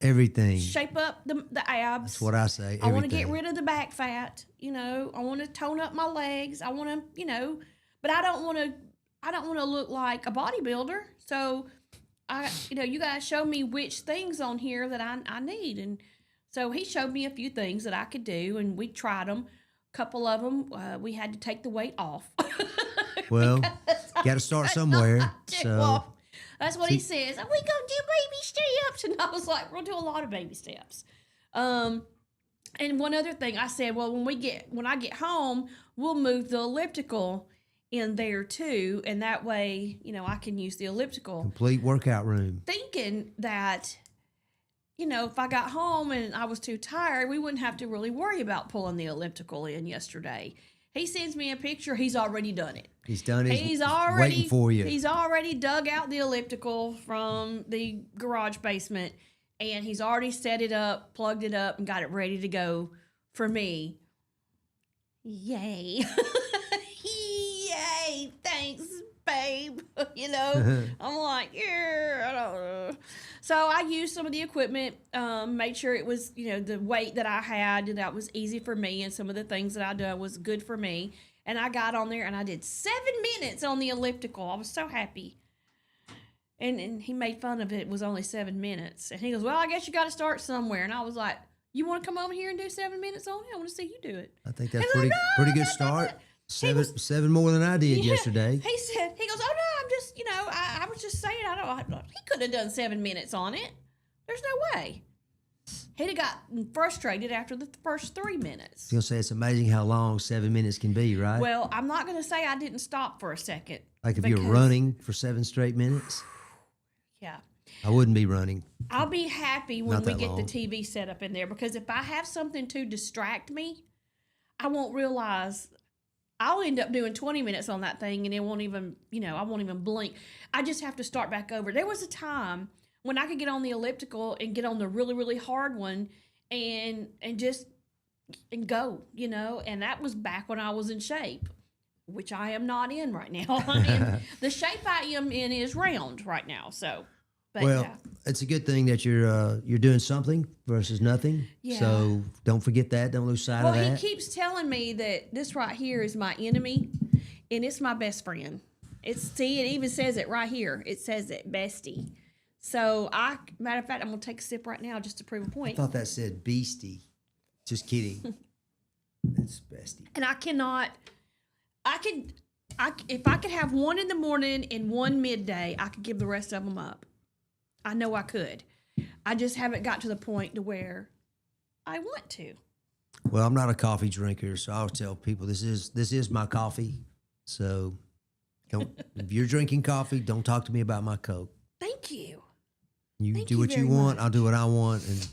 Everything. shape up the abs. That's what I say. I want to get everything. rid of the back fat. I want to tone up my legs. I want to, but I don't want to look like a bodybuilder. So you guys show me which things on here that I need." And so he showed me a few things that I could do, and we tried them. A couple of them, we had to take the weight off. Well, got to start somewhere. So Well, that's what he says. Are we going to do baby steps? And I was like, we'll do a lot of baby steps. And one other thing I said, well, when I get home, we'll move the elliptical in there too. And that way, I can use the elliptical. complete workout room. Thinking that, if I got home and I was too tired, we wouldn't have to really worry about pulling the elliptical in yesterday. He sends me a picture. He's already done it. He's done it. He's already waiting for you. He's already dug out the elliptical from the garage basement, and he's already set it up, plugged it up, and got it ready to go for me. Yay! Yay! Thanks, babe. I'm like, yeah, I don't know. So I used some of the equipment, made sure it was, the weight that I had, and that was easy for me, and some of the things that I done was good for me. And I got on there, and I did 7 minutes on the elliptical. I was so happy. And he made fun of it. It was only 7 minutes. And he goes, well, I guess you got to start somewhere. And I was like, you want to come over here and do 7 minutes on it? I want to see you do it. I think that's He's like, pretty "No, good no, no, start. no." Seven more than I did Yeah. yesterday. He goes, oh no, I'm just, I was just saying, he could have done 7 minutes on it. There's no way. He'd have gotten frustrated after the first 3 minutes. You'll say it's amazing how long 7 minutes can be, right? Well, I'm not going to say I didn't stop for a second. Like if you're because- running for 7 straight minutes, Yeah. I wouldn't be running. I'll be happy when Not we that get long. the TV set up in there, because if I have something to distract me, I won't realize. I'll end up doing 20 minutes on that thing, and it won't even, I won't even blink. I just have to start back over. There was a time when I could get on the elliptical and get on the really, really hard one and go, and that was back when I was in shape, which I am not in right now. The shape I am in is round right now, so. But Well, yeah. it's a good thing that you're doing something versus nothing. Yeah. So don't forget that. Don't lose sight Well, of he that. keeps telling me that this right here is my enemy, and it's my best friend. It even says it right here. It says it, bestie. So matter of fact, I'm gonna take a sip right now just to prove a I point. thought that said beastie. Just kidding. It's bestie. And if I could have one in the morning and one midday, I could give the rest of them up. I know I could. I just haven't got to the point to where I want to. Well, I'm not a coffee drinker, so I'll tell people this is my coffee. So if you're drinking coffee, don't talk to me about my Coke. Thank you. You Thank do you what you very want, much. I'll do what I want, and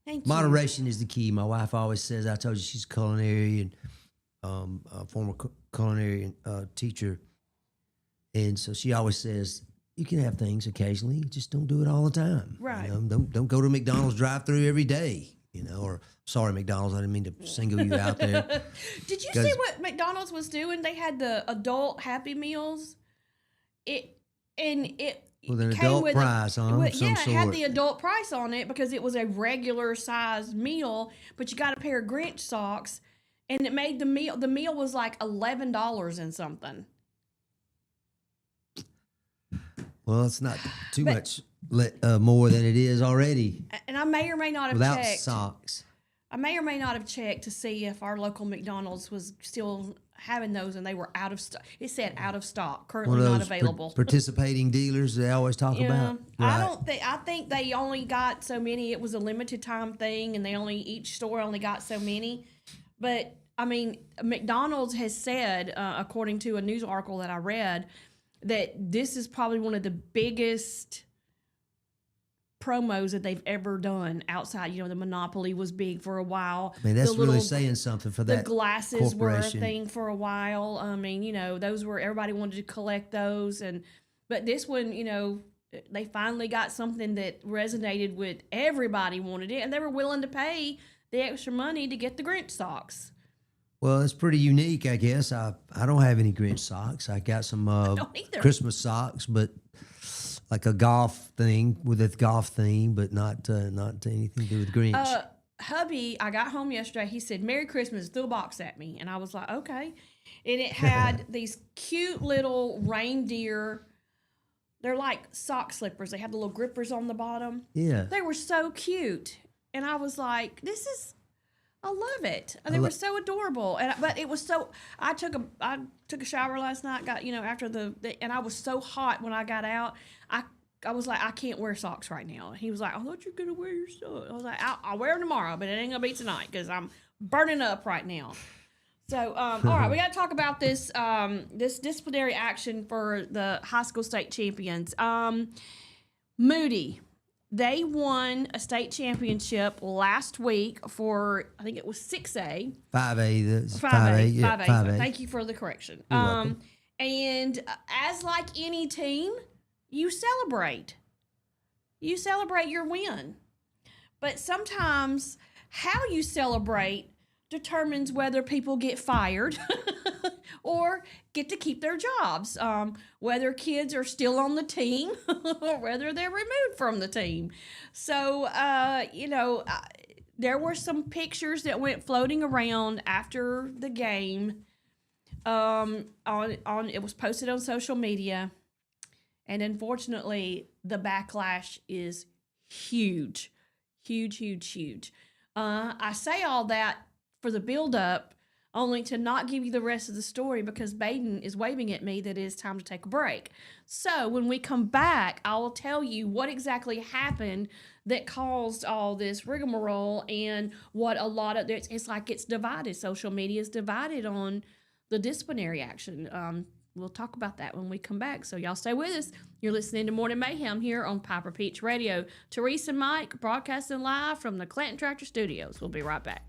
Thank you. moderation is the key. My wife always says, I told you she's culinary and a former culinary teacher. And so she always says, you can have things occasionally, just don't do it all the time. Right. Don't go to McDonald's drive-through every day, or sorry, McDonald's, I didn't mean to single you out there. Did you 'Cause- see what McDonald's was doing? They had the adult Happy Meals. With an adult came price, huh? it Some had sort. the adult price on it because it was a regular size meal, but you got a pair of Grinch socks, and it made the meal was like $11 and something. Well, it's not too But- much more than it is already And I may or may not have without checked. socks. I may or may not have checked to see if our local McDonald's was still having those, and they were out of stock. It said out of stock, One currently of not those available. participating dealers they always talk Yeah, about. I think they only got so many. It was a limited time thing, and each store only got so many. But I mean, McDonald's has said, according to a news article that I read, that this is probably one of the biggest promos that they've ever done outside. The Monopoly was big for a while. I mean, that's The really little- saying something for The that glasses were a corporation. thing for a while. I mean, those were, everybody wanted to collect those, but this one, they finally got something that resonated with everybody wanted it, and they were willing to pay the extra money to get the Grinch socks. Well, it's pretty unique, I guess. I don't have any Grinch socks. I got some don't either. Christmas socks, but like a golf thing with a golf theme, but not anything to do with Grinch. Hubby, I got home yesterday. He said, "Merry Christmas," threw a box at me, and I was like, "Okay." And it had these cute little reindeer. They're like sock slippers. They have the little grippers on the bottom. Yeah. They were so cute, and I was like, "This is I love it. And they were so adorable. But it was so. I took a shower last night. Got after and I was so hot when I got out. I was like, I can't wear socks right now. He was like, I thought you were gonna wear your socks. I was like, I'll wear them tomorrow, but it ain't gonna be tonight because I'm burning up right now. So, all right, we got to talk about this this disciplinary action for the high school state champions. Moody, they won a state championship last week for, I think it was 6A. 5A. 5A. Yeah, 5A. Thank you for the correction. You're welcome. And as like any team, you celebrate. You celebrate your win. But sometimes how you celebrate determines whether people get fired or get to keep their jobs, whether kids are still on the team or whether they're removed from the team. So, there were some pictures that went floating around after the game. It was posted on social media, and unfortunately, the backlash is huge. I say all that for the build-up, only to not give you the rest of the story because Baden is waving at me that it is time to take a break. So when we come back, I will tell you what exactly happened that caused all this rigmarole and what a lot of it's like it's divided. Social media is divided on the disciplinary action. We'll talk about that when we come back. So y'all stay with us. You're listening to Morning Mayhem here on Piper Peach Radio. Teresa and Mike broadcasting live from the Clanton Tractor Studios. We'll be right back.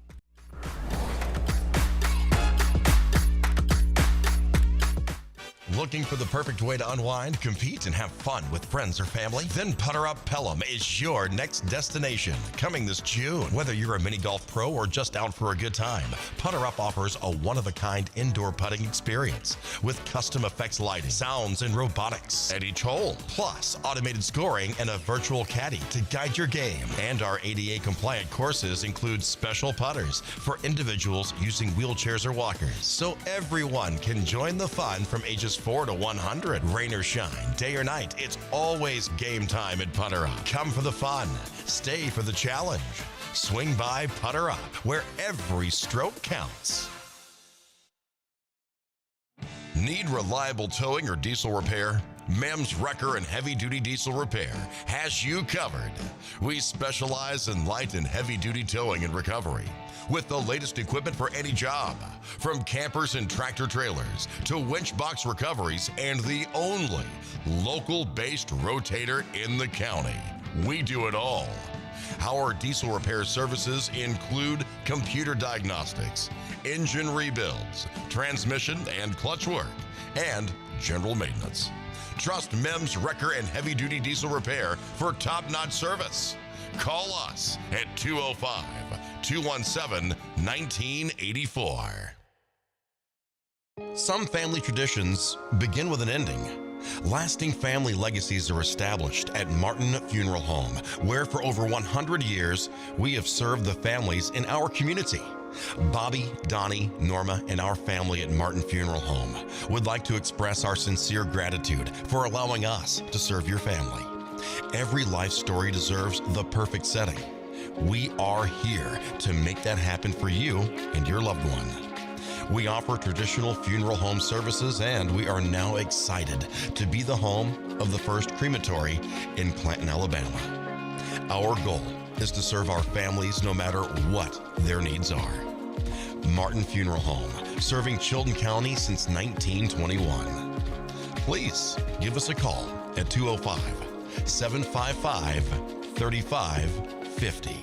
Looking for the perfect way to unwind, compete, and have fun with friends or family? Then Putter Up Pelham is your next destination. Coming this June, whether you're a mini golf pro or just out for a good time, Putter Up offers a one-of-a-kind indoor putting experience with custom effects lighting, sounds, and robotics at each hole, plus automated scoring and a virtual caddy to guide your game. And our ADA-compliant courses include special putters for individuals using wheelchairs or walkers, so everyone can join the fun from ages 4 to 100. Rain or shine, day or night, it's always game time at Putter Up. Come for the fun, stay for the challenge. Swing by Putter Up, where every stroke counts. Need reliable towing or diesel repair? MEMS Wrecker and Heavy Duty Diesel Repair has you covered. We specialize in light and heavy duty towing and recovery with the latest equipment for any job, from campers and tractor trailers to winch box recoveries and the only local-based rotator in the county. We do it all. Our diesel repair services include computer diagnostics, engine rebuilds, transmission and clutch work, and general maintenance. Trust MEMS Wrecker and Heavy Duty Diesel Repair for top-notch service. Call us at 205-217-1984. Some family traditions begin with an ending. Lasting family legacies are established at Martin Funeral Home, where for over 100 years, we have served the families in our community. Bobby, Donnie, Norma, and our family at Martin Funeral Home would like to express our sincere gratitude for allowing us to serve your family. Every life story deserves the perfect setting. We are here to make that happen for you and your loved one. We offer traditional funeral home services, and we are now excited to be the home of the first crematory in Clanton, Alabama. Our goal is to serve our families no matter what their needs are. Martin Funeral Home, serving Chilton County since 1921. Please give us a call at 205-755-3550.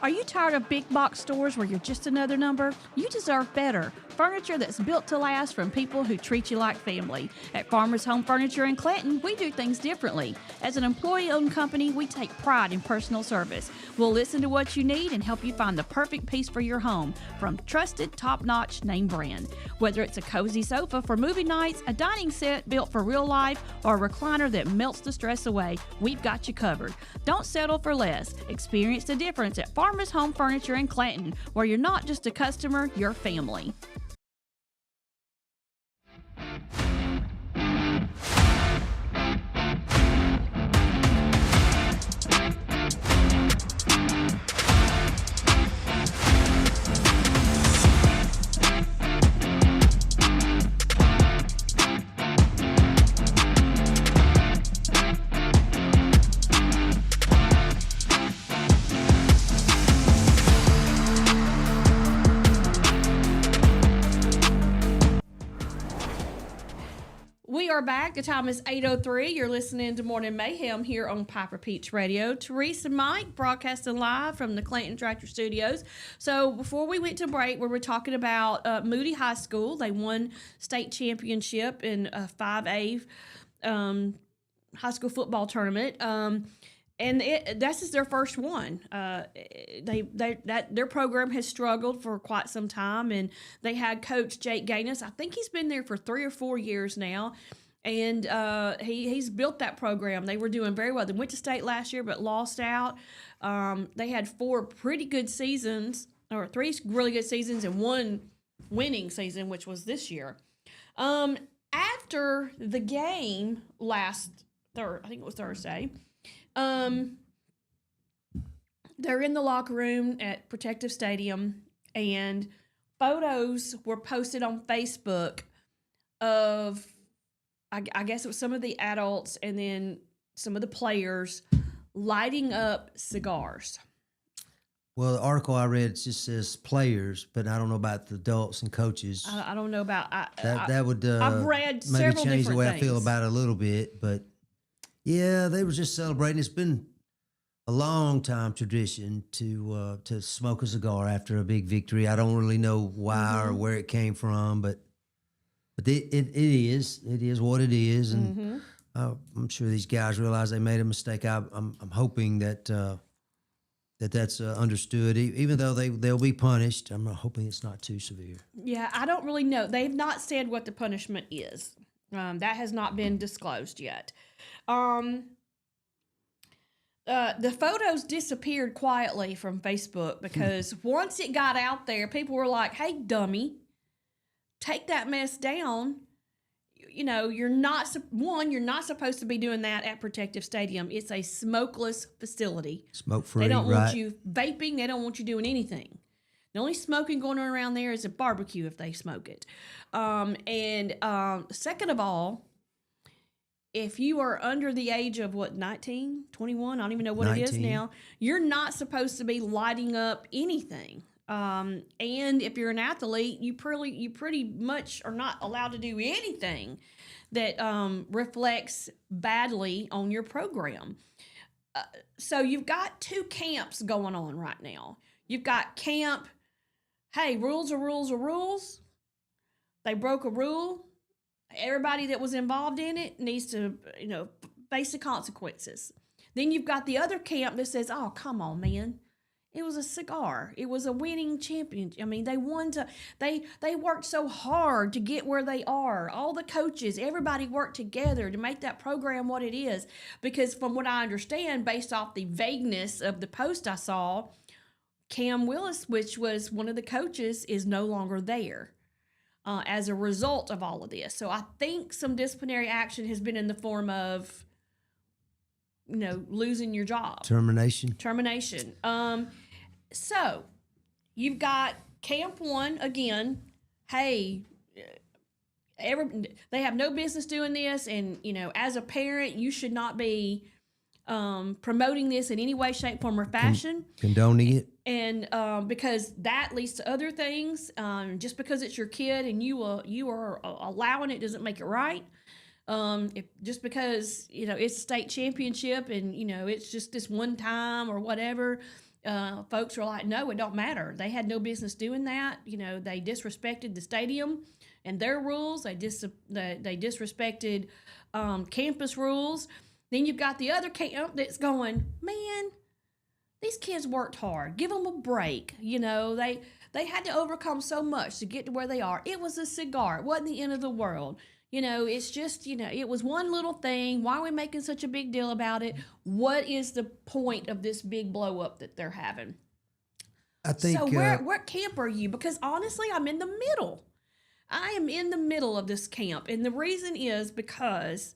Are you tired of big box stores where you're just another number? You deserve better. Furniture that's built to last from people who treat you like family. At Farmers Home Furniture in Clanton, we do things differently. As an employee-owned company, we take pride in personal service. We'll listen to what you need and help you find the perfect piece for your home from trusted, top-notch name brand. Whether it's a cozy sofa for movie nights, a dining set built for real life, or a recliner that melts the stress away, we've got you covered. Don't settle for less. Experience the difference at Farmers Home Furniture in Clanton, where you're not just a customer, you're family. We are back. The time is 8:03. You're listening to Morning Mayhem here on Piper Peach Radio. Teresa and Mike broadcasting live from the Clanton Tractor Studios. So before we went to break, we were talking about Moody High School. They won state championship in a 5A high school football tournament. And this is their first one. Their program has struggled for quite some time, and they had Coach Jake Gaines. I think he's been there for 3 or 4 years now, and he's built that program. They were doing very well. They went to state last year, but lost out. They had 4 pretty good seasons, or 3 really good seasons, and 1 winning season, which was this year. After the game I think it was Thursday. They're in the locker room at Protective Stadium, and photos were posted on Facebook of, I guess it was some of the adults and then some of the players lighting up cigars. Well, the article I read just says players, but I don't know about the adults and coaches. I don't know about that would I've read maybe several change the different way things. I feel about it a little bit, but yeah, they were just celebrating. It's been a long time tradition to smoke a cigar after a big victory. I don't really know why or where it came from, but it is what it is, and I'm sure these guys realize they made a mistake. I'm hoping that that's understood, even though they'll be punished. I'm hoping it's not too severe. Yeah, I don't really know. They've not said what the punishment is. That has not been disclosed yet. The photos disappeared quietly from Facebook because once it got out there, people were like, "Hey, dummy, take that mess down." You know, you're not supposed to be doing that at Protective Stadium. It's a smokeless facility. Smoke free. They don't right? want you vaping. They don't want you doing anything. The only smoking going on around there is a barbecue if they smoke it. Second of all, if you are under the age of 19, 21, I don't even know what 19. it is now, you're not supposed to be lighting up anything. And if you're an athlete, you pretty much are not allowed to do anything that reflects badly on your program. So you've got 2 camps going on right now. You've got camp, hey, rules are rules are rules. They broke a rule. Everybody that was involved in it needs to, face the consequences. Then you've got the other camp that says, oh, come on, man. It was a cigar. It was a winning champion. I mean, they worked so hard to get where they are. All the coaches, everybody worked together to make that program what it is. Because from what I understand, based off the vagueness of the post I saw, Cam Willis, which was one of the coaches, is no longer there as a result of all of this. So I think some disciplinary action has been in the form of, losing your job. Termination. So you've got Camp 1 again. Hey, they have no business doing this. And, as a parent, you should not be promoting this in any way, shape, form, or fashion. Condoning it. And because that leads to other things. Just because it's your kid and you are allowing it doesn't make it right. Just because, it's a state championship and, it's just this one time or whatever, folks are like, no, it don't matter. They had no business doing that. They disrespected the stadium and their rules. They disrespected campus rules. Then you've got the other camp that's going, man, these kids worked hard. Give them a break. They had to overcome so much to get to where they are. It was a cigar. It wasn't the end of the world. It's just, it was one little thing. Why are we making such a big deal about it? What is the point of this big blow up that they're having? I think. So what camp are you? Because honestly, I'm in the middle. I am in the middle of this camp. And the reason is because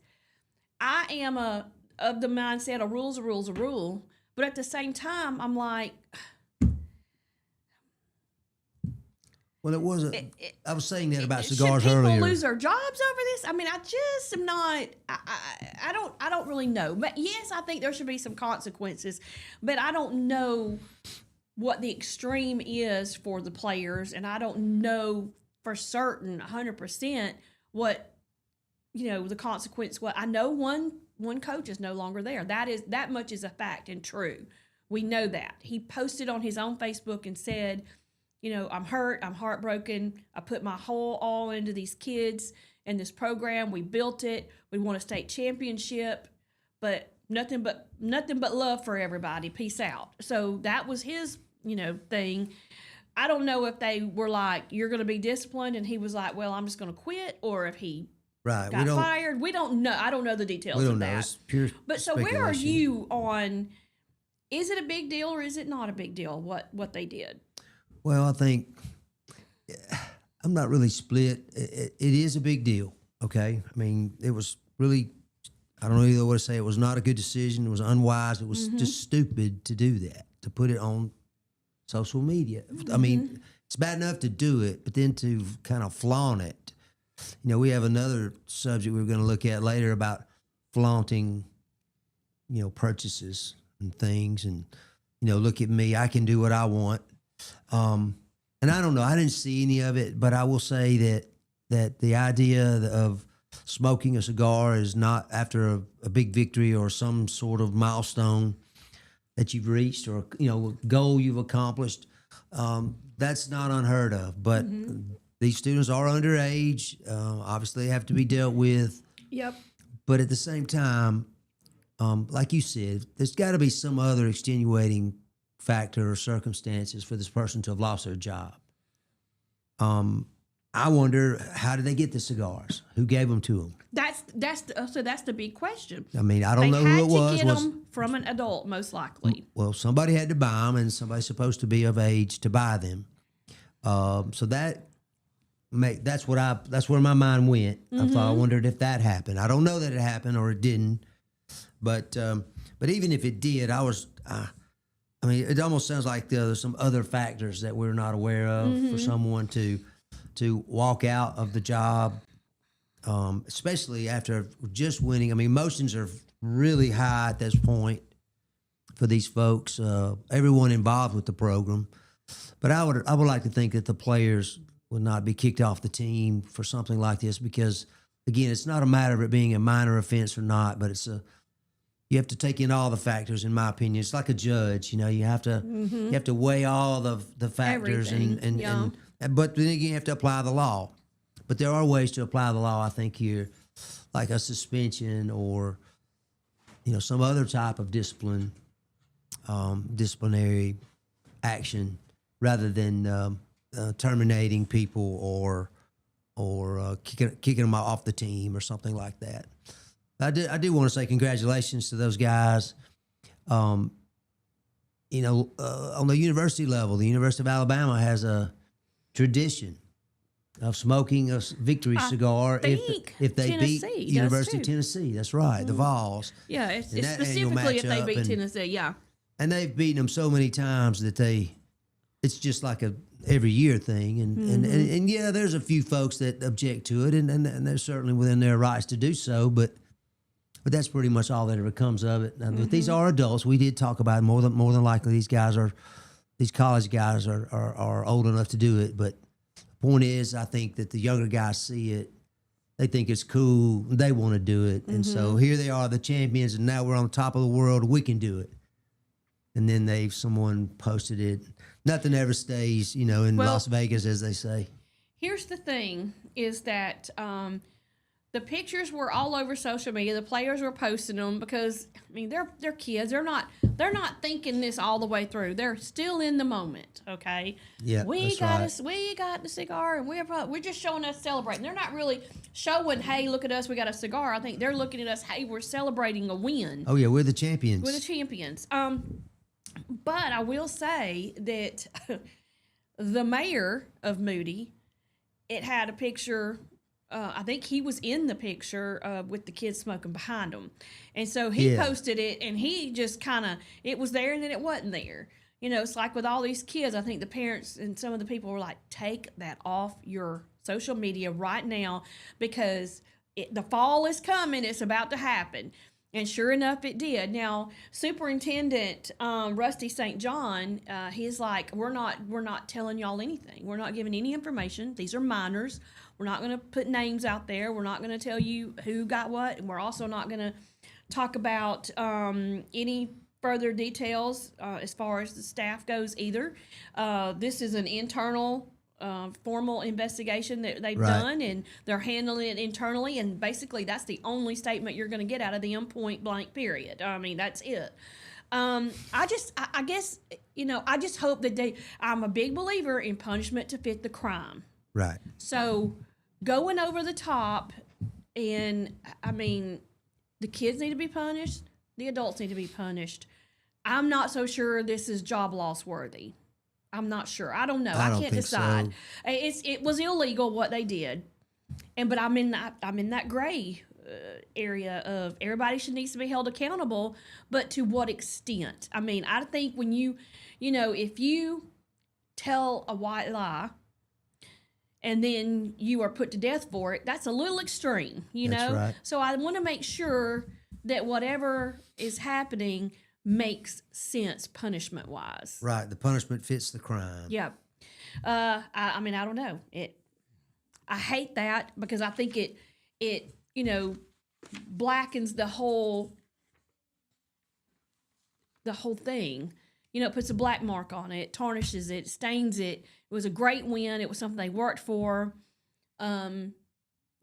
I am of the mindset a rule's a rule's a rule. But at the same time, I'm like, well, it wasn't. I was saying that about should cigars people earlier. lose their jobs over this? I mean, I just am not. I don't really know. But yes, I think there should be some consequences. But I don't know what the extreme is for the players, and I don't know for certain 100% what the consequence. What I know, one coach is no longer there. That much is a fact and true. We know that. He posted on his own Facebook and said, I'm hurt, I'm heartbroken. I put my whole all into these kids and this program. We built it. We won a state championship, but nothing but love for everybody. Peace out. So that was his, thing. I don't know if they were like, you're going to be disciplined, and he was like, well, I'm just going to quit, or if he Right. got fired. We don't know. I don't know the details We of don't know. that. It's pure But so where are speculation. you on, is it a big deal or is it not a big deal what they did? Well, I think I'm not really split. It is a big deal. Okay. I mean, it was really, I don't know either way to say it was not a good decision. It was unwise. It was just stupid to do that, to put it on social media. I mean, it's bad enough to do it, but then to kind of flaunt it. We have another subject we're going to look at later about flaunting, purchases and things. And, look at me, I can do what I want. And I don't know, I didn't see any of it, but I will say that the idea of smoking a cigar is not after a big victory or some sort of milestone that you've reached or, a goal you've accomplished. That's not unheard of, but these students are underage. Obviously, they have to be dealt with. Yep. But at the same time, like you said, there's got to be some other extenuating factor or circumstances for this person to have lost their job. I wonder, how did they get the cigars? Who gave them to them? That's the big question. I mean, I don't know who it was. They had to get them from an adult, most likely. Well, somebody had to buy them, and somebody's supposed to be of age to buy them. So that's where my mind went. I wondered if that happened. I don't know that it happened or it didn't, but even if it did, it almost sounds like there's some other factors that we're not aware of for someone to walk out of the job, especially after just winning. I mean, emotions are really high at this point for these folks, everyone involved with the program. But I would like to think that the players would not be kicked off the team for something like this because, again, it's not a matter of it being a minor offense or not, but you have to take in all the factors. In my opinion, it's like a judge. You have to weigh all the factors but then again, you have to apply the law. But there are ways to apply the law, I think, here, like a suspension or some other type of disciplinary action, rather than terminating people or kicking them off the team or something like that. I do want to say congratulations to those guys. On the university level, the University of Alabama has a tradition of smoking a victory cigar if they beat University of Tennessee. That's right, the Vols. Yeah, it's In that annual specifically if they matchup, beat Tennessee. Yeah. And they've beaten them so many times that it's just like a every year thing. And yeah, there's a few folks that object to it, and they're certainly within their rights to do so, but that's pretty much all that ever comes of it. Now, but these are adults. We did talk about it. More than likely these college guys are old enough to do it. But the point is, I think that the younger guys see it. They think it's cool. They want to do it. And so here they are, the champions, and now we're on top of the world. We can do it. And then someone posted it. Nothing ever stays, in Las Vegas, as they say. Here's the thing, is that the pictures were all over social media. The players were posting them because, they're kids. They're not thinking this all the way through. They're still in the moment, okay? Yeah, we got the cigar, and we're just showing us celebrating. They're not really showing, hey, look at us, we got a cigar. I think they're looking at us, hey, we're celebrating a win. Oh, yeah, we're the champions. We're the champions. But I will say that the mayor of Moody, it had a picture. I think he was in the picture with the kids smoking behind him. And so he posted it, and he just it was there and then it wasn't there. It's like with all these kids, I think the parents and some of the people were like, take that off your social media right now because the fall is coming. It's about to happen. And sure enough, it did. Now, Superintendent Rusty St. John, he's like, we're not telling y'all anything. We're not giving any information. These are minors. We're not going to put names out there. We're not going to tell you who got what. And we're also not going to talk about any further details as far as the staff goes either. This is an internal formal investigation that they've done, and they're handling it internally, and basically that's the only statement you're going to get out of them, point blank, period. I mean, that's it. I guess, I just hope that I'm a big believer in punishment to fit the crime. Right. So going over the top, and I mean, the kids need to be punished, the adults need to be punished. I'm not so sure this is job loss worthy. I'm not sure. I don't know. I can't decide. So. It was illegal what they did, but I'm in that gray area of everybody needs to be held accountable, but to what extent? I mean, I think when if you tell a white lie and then you are put to death for it, that's a little extreme, That's know? Right. So I want to make sure that whatever is happening makes sense punishment wise. Right. The punishment fits the crime. Yeah. I mean, I don't know. I hate that because I think it blackens the whole thing. It puts a black mark on it, tarnishes it, stains it. It was a great win. It was something they worked for. And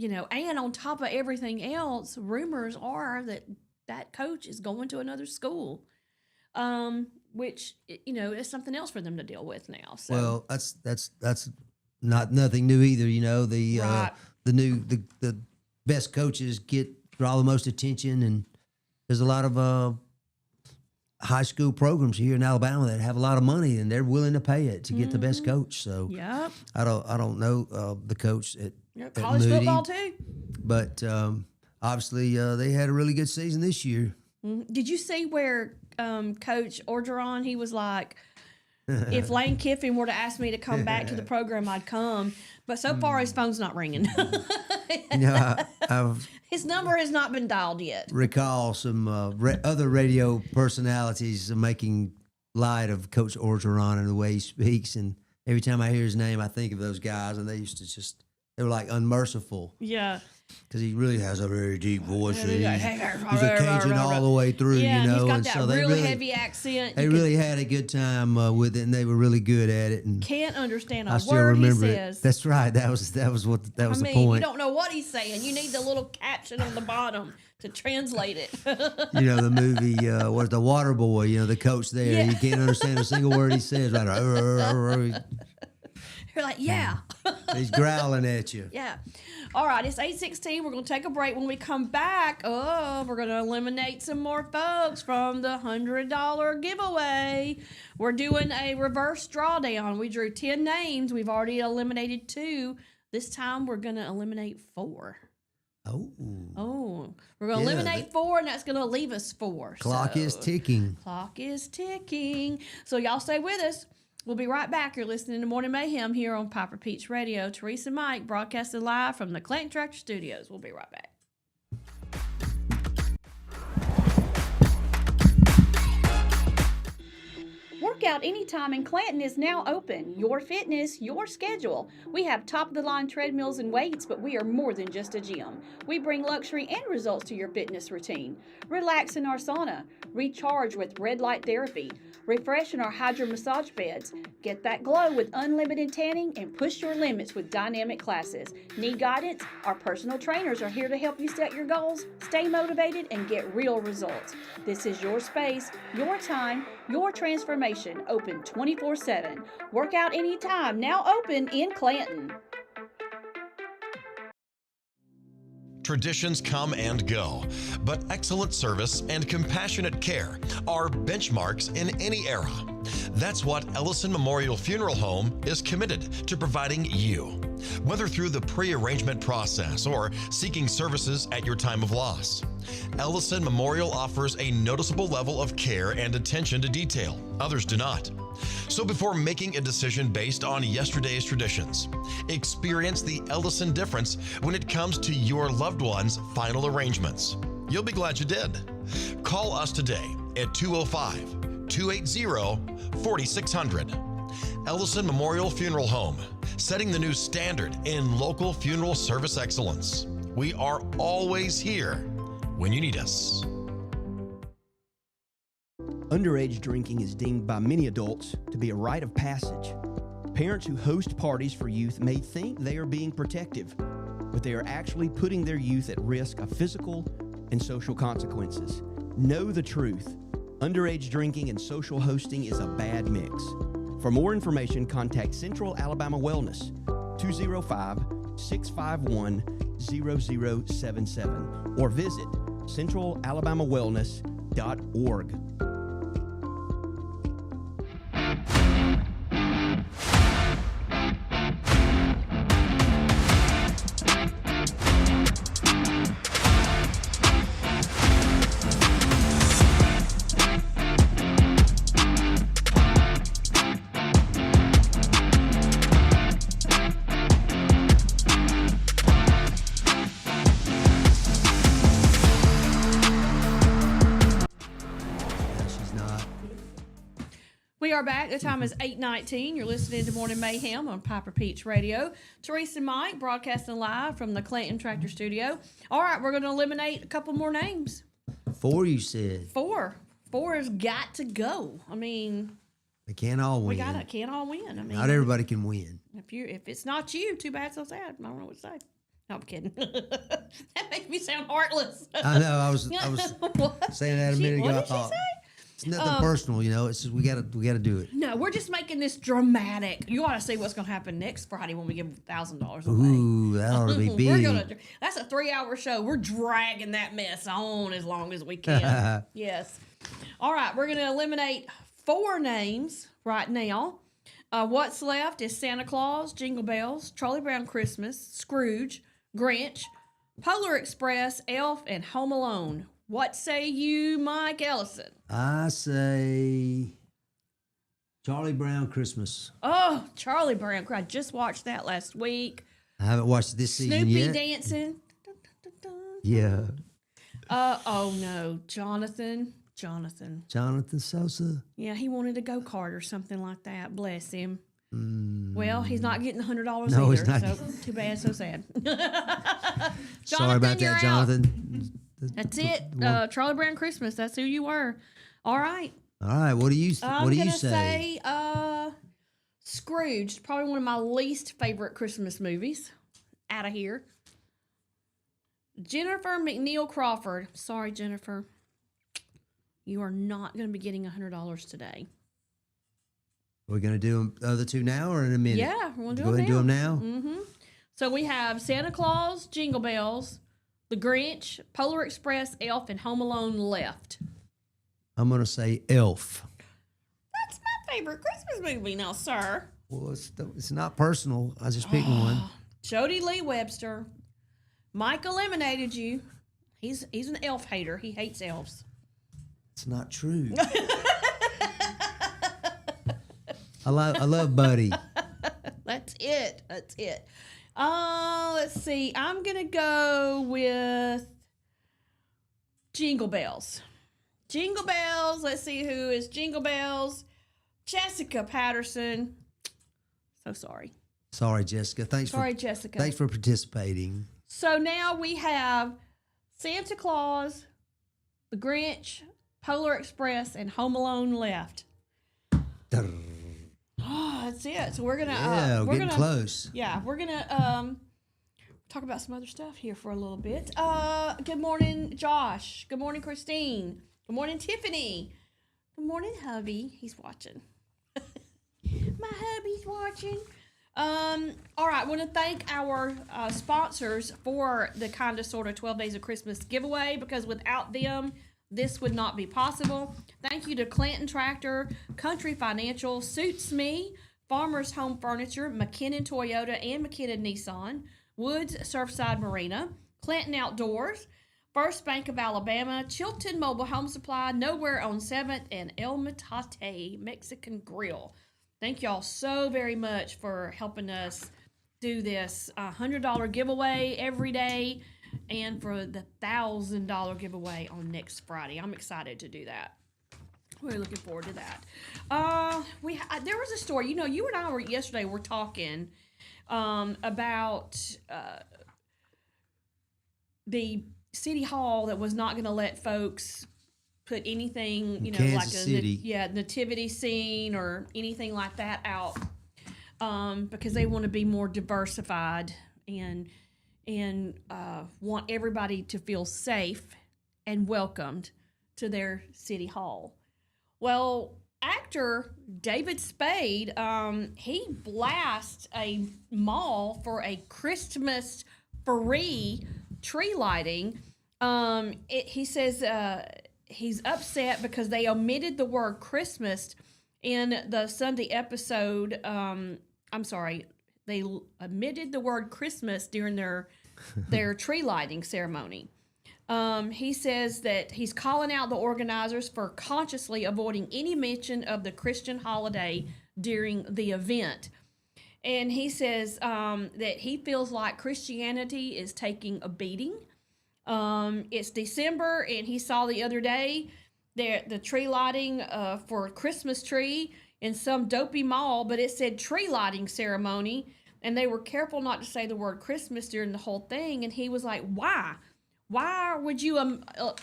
on top of everything else, rumors are that coach is going to another school. Which is something else for them to deal with now. So. Well, that's nothing new either. The best coaches draw the most attention, and there's a lot of high school programs here in Alabama that have a lot of money, and they're willing to pay it to get the best coach. So yep. I don't know the coach at college Moody, football too. But obviously they had a really good season this year. Did you see where Coach Orgeron, he was like, if Lane Kiffin were to ask me to come back to the program, I'd come. But so far, his phone's not ringing. His number has not been dialed yet. Recall some other radio personalities making light of Coach Orgeron and the way he speaks. And every time I hear his name, I think of those guys, and they were like unmerciful. Yeah. Because he really has a very deep voice. He's a Cajun all the way through, yeah, He's got that really heavy accent. They really had a good time with it, and they were really good at it. And can't understand a I still word remember he says. It. That's right. That was the point. You don't know what he's saying. You need the little caption on the bottom to translate it. The movie was The Water Boy. The coach there. Yeah. You can't understand a single word he says. Right? You're like, yeah. He's growling at you. Yeah. All right, it's 8:16. We're going to take a break. When we come back, we're going to eliminate some more folks from the $100 giveaway. We're doing a reverse drawdown. We drew 10 names. We've already eliminated 2. This time, we're going to eliminate 4. Oh. We're going to eliminate 4, and that's going to leave us 4. Clock is ticking. Clock is ticking. So y'all stay with us. We'll be right back. You're listening to Morning Mayhem here on Piper Peach Radio. Teresa and Mike broadcasting live from the Clayton Tractor Studios. We'll be right back. Workout Anytime in Clanton is now open. Your fitness, your schedule. We have top-of-the-line treadmills and weights, but we are more than just a gym. We bring luxury and results to your fitness routine. Relax in our sauna. Recharge with red light therapy. Refresh in our hydro massage beds. Get that glow with unlimited tanning and push your limits with dynamic classes. Need guidance? Our personal trainers are here to help you set your goals, stay motivated, and get real results. This is your space, your time, your transformation. Open 24/7. Workout Anytime, now open in Clanton. Traditions come and go, but excellent service and compassionate care are benchmarks in any era. That's what Ellison Memorial Funeral Home is committed to providing you, whether through the pre-arrangement process or seeking services at your time of loss. Ellison Memorial offers a noticeable level of care and attention to detail. Others do not. So before making a decision based on yesterday's traditions, experience the Ellison difference when it comes to your loved one's final arrangements. You'll be glad you did. Call us today at 205-280-4600. Ellison Memorial Funeral Home, setting the new standard in local funeral service excellence. We are always here when you need us. Underage drinking is deemed by many adults to be a rite of passage. Parents who host parties for youth may think they are being protective, but they are actually putting their youth at risk of physical and social consequences. Know the truth. Underage drinking and social hosting is a bad mix. For more information, contact Central Alabama Wellness, 205-651-0077, or visit centralalabamawellness.org. We are back. The time is 8:19. You're listening to Morning Mayhem on Piper Peach Radio. Teresa and Mike broadcasting live from the Clanton Tractor Studio. All right, we're going to eliminate a couple more names. 4, you said. 4. 4 has got to go. I mean, They can't all win. can't all win. I mean, Not everybody can win. if it's not you, too bad, so sad. I don't know what to say. No, I'm kidding. That makes me sound heartless. I know. I was What? saying that a minute ago. What I did she thought say? it's nothing personal, you know. It's just we gotta do it. No, we're just making this dramatic. You ought to see what's going to happen next Friday when we give $1,000 away. Ooh, that ought to be big. That's a 3-hour show. We're dragging that mess on as long as we can. Yes. All right, we're going to eliminate 4 names right now. What's left is Santa Claus, Jingle Bells, Charlie Brown Christmas, Scrooge, Grinch, Polar Express, Elf, and Home Alone. What say you, Mike Ellison? I say Charlie Brown Christmas. Oh, Charlie Brown. I just watched that last week. I haven't watched it this season Snoopy yet. dancing. Dun, dun, dun, dun. Yeah. Oh no, Jonathan. Sosa. Yeah, he wanted a go-kart or something like that. Bless him. Well, he's not getting $100 No, either. he's not. So too bad, so sad. Sorry about you're that, out. Jonathan. That's it. Charlie Brown Christmas. That's who you were. All right. All right. What do you I'm What do gonna you say? Scrooge. Probably one of my least favorite Christmas movies. Out of here. Jennifer McNeil Crawford. Sorry, Jennifer. You are not going to be getting $100 today. We're gonna do the other 2 now or in a minute? Yeah, we're going to Go ahead and do them now. Mm-hmm. So we have Santa Claus, Jingle Bells, The Grinch, Polar Express, Elf, and Home Alone left. I'm gonna say Elf. That's my favorite Christmas movie now, sir. Well, it's not personal. I just picked one. Jody Lee Webster. Mike eliminated you. He's an elf hater. He hates elves. It's not true. I love Buddy. That's it. Let's see. I'm gonna go with Jingle Bells. Jingle Bells. Let's see who is Jingle Bells. Jessica Patterson. So sorry. Sorry, Jessica. Jessica. Thanks for participating. So now we have Santa Claus, The Grinch, Polar Express, and Home Alone left. Oh, that's it. So we're gonna We're getting close. Yeah, we're gonna talk about some other stuff here for a little bit. Good morning, Josh. Good morning, Christine. Good morning, Tiffany. Good morning, hubby. He's watching. My hubby's watching. All right, I want to thank our sponsors for the kind of sort of 12 Days of Christmas giveaway, because without them, this would not be possible. Thank you to Clanton Tractor, Country Financial, Suits Me, Farmers Home Furniture, McKinnon Toyota and McKinnon Nissan, Woods Surfside Marina, Clanton Outdoors, First Bank of Alabama, Chilton Mobile Home Supply, Nowhere on 7th, and El Metate Mexican Grill. Thank y'all so very much for helping us do this $100 giveaway every day. and for the $1,000 giveaway on next Friday. I'm excited to do that. We're looking forward to that. There was a story. You know, you and I were yesterday. We're talking about the city hall that was not going to let folks put anything, you know, Kansas like City. nativity scene or anything like that out, because they want to be more diversified and want everybody to feel safe and welcomed to their city hall. Well, actor David Spade, he blasts a mall for a Christmas free tree lighting. He says he's upset because they omitted the word Christmas in the Sunday episode. They omitted the word Christmas during their tree lighting ceremony. He says that he's calling out the organizers for consciously avoiding any mention of the Christian holiday during the event. And he says that he feels like Christianity is taking a beating. It's December, and he saw the other day the tree lighting for a Christmas tree in some dopey mall, but it said tree lighting ceremony, and they were careful not to say the word Christmas during the whole thing. And he was like, "Why? Why would you,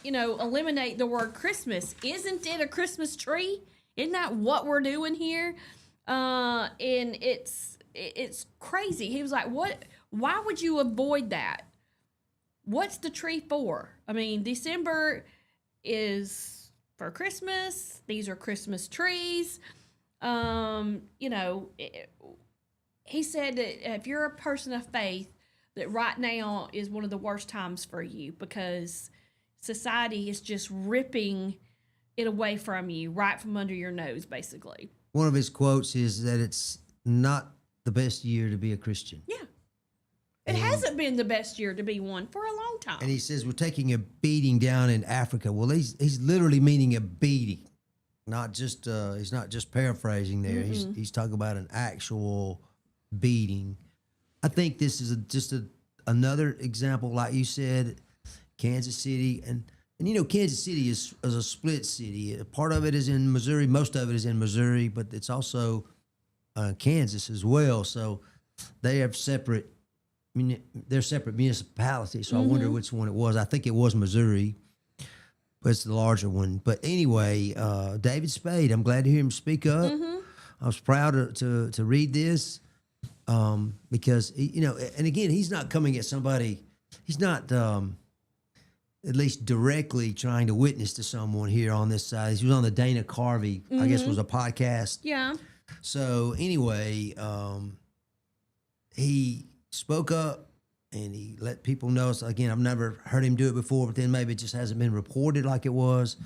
eliminate the word Christmas? Isn't it a Christmas tree? Isn't that what we're doing here?" And it's crazy. He was like, "What? Why would you avoid that? What's the tree for? I mean, December is for Christmas. These are Christmas trees." He said that if you're a person of faith, that right now is one of the worst times for you because society is just ripping it away from you, right from under your nose, basically. One of his quotes is that it's not the best year to be a Christian. Yeah. It hasn't been the best year to be one for a long time. And he says we're taking a beating down in Africa. Well, he's literally meaning a beating, not just he's not just paraphrasing there. Mm-hmm. He's talking about an actual beating. I think this is just another example, like you said, Kansas City, and Kansas City is a split city. Part of it is in Missouri, most of it is in Missouri, but it's also Kansas as well. So they have separate. They're separate municipalities. So I wonder which one it was. I think it was Missouri, but it's the larger one. But anyway, David Spade, I'm glad to hear him speak up. I was proud to read this. Because and again, he's not coming at somebody. He's not at least directly trying to witness to someone here on this side. He was on the Dana Carvey, I guess, was a podcast. Yeah. So anyway, he spoke up and he let people know. So again, I've never heard him do it before, but then maybe it just hasn't been reported like it was.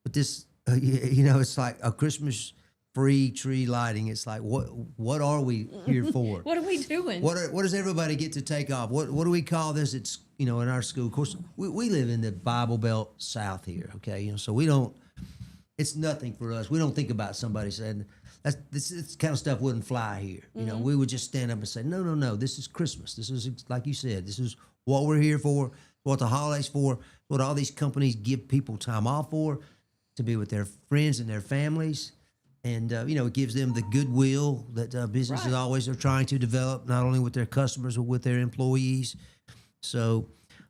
But this, it's like a Christmas free tree lighting. It's like, what are we here for? What are we doing? What does everybody get to take off? What do we call this? It's in our school. Of course, we live in the Bible Belt South here. Okay, so we don't. It's nothing for us. We don't think about somebody saying this kind of stuff wouldn't fly here. We would just stand up and say, no. This is Christmas. This is, like you said, this is what we're here for. What the holidays for. What all these companies give people time off for, to be with their friends and their families. And, it gives them the goodwill that businesses always are trying to develop, not only with their customers, but with their employees. So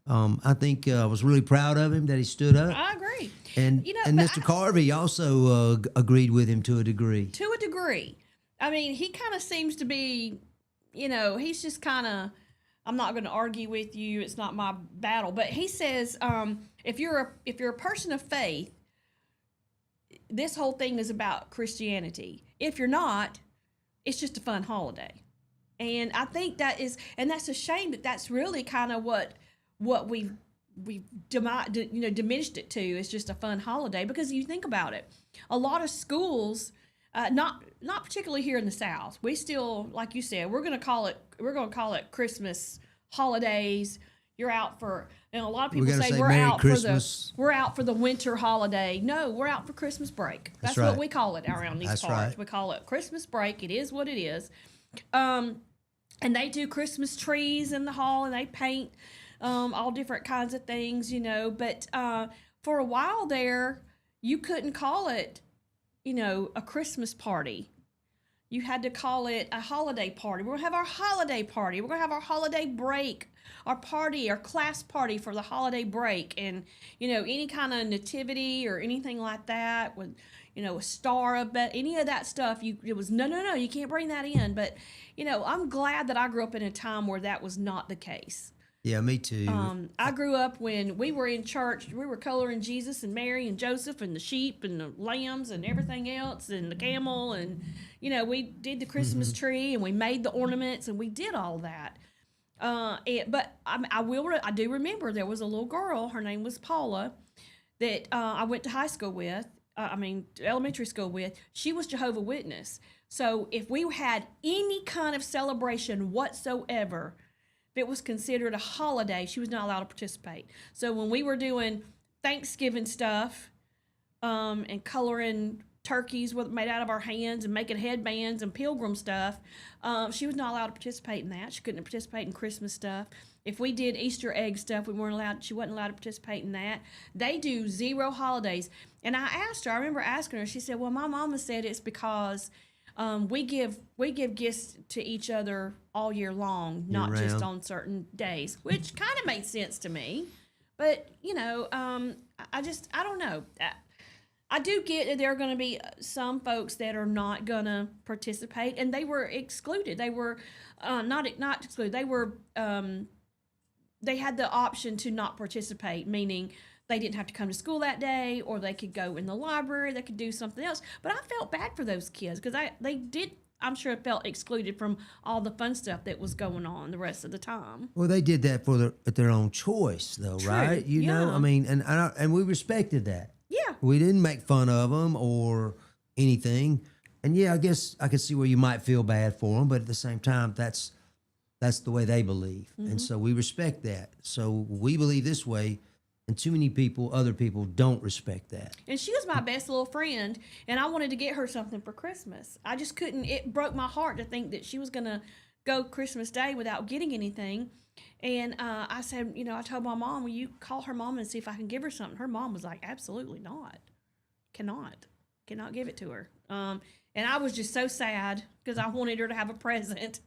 I think I was really proud of him that he stood up. I agree. And Mr. Carvey also agreed with him to a degree. To a degree. I mean, he kind of seems to be, he's just kind of, I'm not going to argue with you. It's not my battle. But he says if you're a person of faith, this whole thing is about Christianity. If you're not, it's just a fun holiday. And I think that's a shame that that's really kind of what we've diminished it to. It's just a fun holiday, because you think about it, a lot of schools, not particularly here in the South, we still, like you said, we're going to call it Christmas holidays. You're out for, and a lot of people say we're out for the winter holiday. No, we're out for Christmas break. That's right. what we call it around these parts. Right. We call it Christmas break. It is what it is. And they do Christmas trees in the hall, and they paint all different kinds of things, you know. But for a while there, you couldn't call it, you know, a Christmas party. You had to call it a holiday party. We're going to have our holiday party. We're going to have our holiday break, our party, our class party for the holiday break. And, you know, any kind of nativity or anything like that with, you know, a star up, any of that stuff, it was, no, you can't bring that in. But, you know, I'm glad that I grew up in a time where that was not the case. Yeah, me too. I grew up when we were in church. We were coloring Jesus and Mary and Joseph and the sheep and the lambs and everything else and the camel, and you know, we did the Christmas tree and we made the ornaments and we did all that. But I do remember there was a little girl. Her name was Paula that I went to high school with. Elementary school with. She was Jehovah's Witness. So if we had any kind of celebration whatsoever, if it was considered a holiday, she was not allowed to participate. So when we were doing Thanksgiving stuff and coloring turkeys made out of our hands and making headbands and pilgrim stuff, she was not allowed to participate in that. She couldn't participate in Christmas stuff. If we did Easter egg stuff, she wasn't allowed to participate in that. They do 0 holidays. And I asked her, I remember asking her, she said, well, my mama said it's because we give gifts to each other all year long, not just on certain days, which kind of made sense to me. But you know, I don't know. I do get that there are going to be some folks that are not going to participate, and they were excluded. They were not excluded. They were they had the option to not participate, meaning they didn't have to come to school that day, or they could go in the library, they could do something else. But I felt bad for those kids because they did, I'm sure, felt excluded from all the fun stuff that was going on the rest of the time. Well, they did that at their own choice, though, True. right? You know, I mean, and we respected that. Yeah. We didn't make fun of them or anything. And yeah, I guess I could see where you might feel bad for them, but at the same time, that's the way they believe. And so we respect that. So we believe this way. And too many other people don't respect that. And she was my best little friend, and I wanted to get her something for Christmas. I just couldn't. It broke my heart to think that she was going to go Christmas Day without getting anything. And I said, you know, I told my mom, will you call her mom and see if I can give her something? Her mom was like, absolutely not. Cannot give it to her. And I was just so sad because I wanted her to have a present.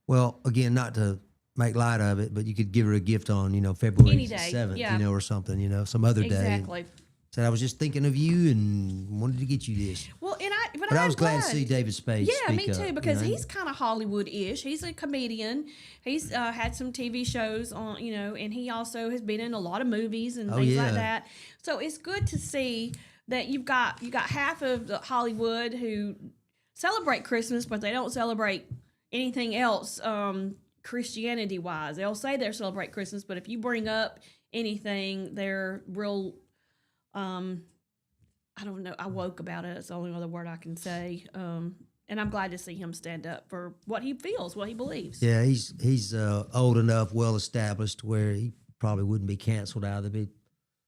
Well, again, not to make light of it, but you could give her a gift on, you know, February Any day, 7th, yeah. you know, or something, you know, some other day. Exactly. Said I was just thinking of you and wanted to get you this. Well, But I was glad to see David Spade Yeah, speak me too, up, because you know? he's kind of Hollywood-ish. He's a comedian. He's had some TV shows on, you know, and he also has been in a lot of movies and things like that. So it's good to see that you got half of the Hollywood who celebrate Christmas, but they don't celebrate anything else Christianity-wise. They'll say they celebrate Christmas, but if you bring up anything, they're real, I don't know, I woke about it. It's the only other word I can say. And I'm glad to see him stand up for what he feels, what he believes. Yeah, he's old enough, well established, where he probably wouldn't be canceled out of it.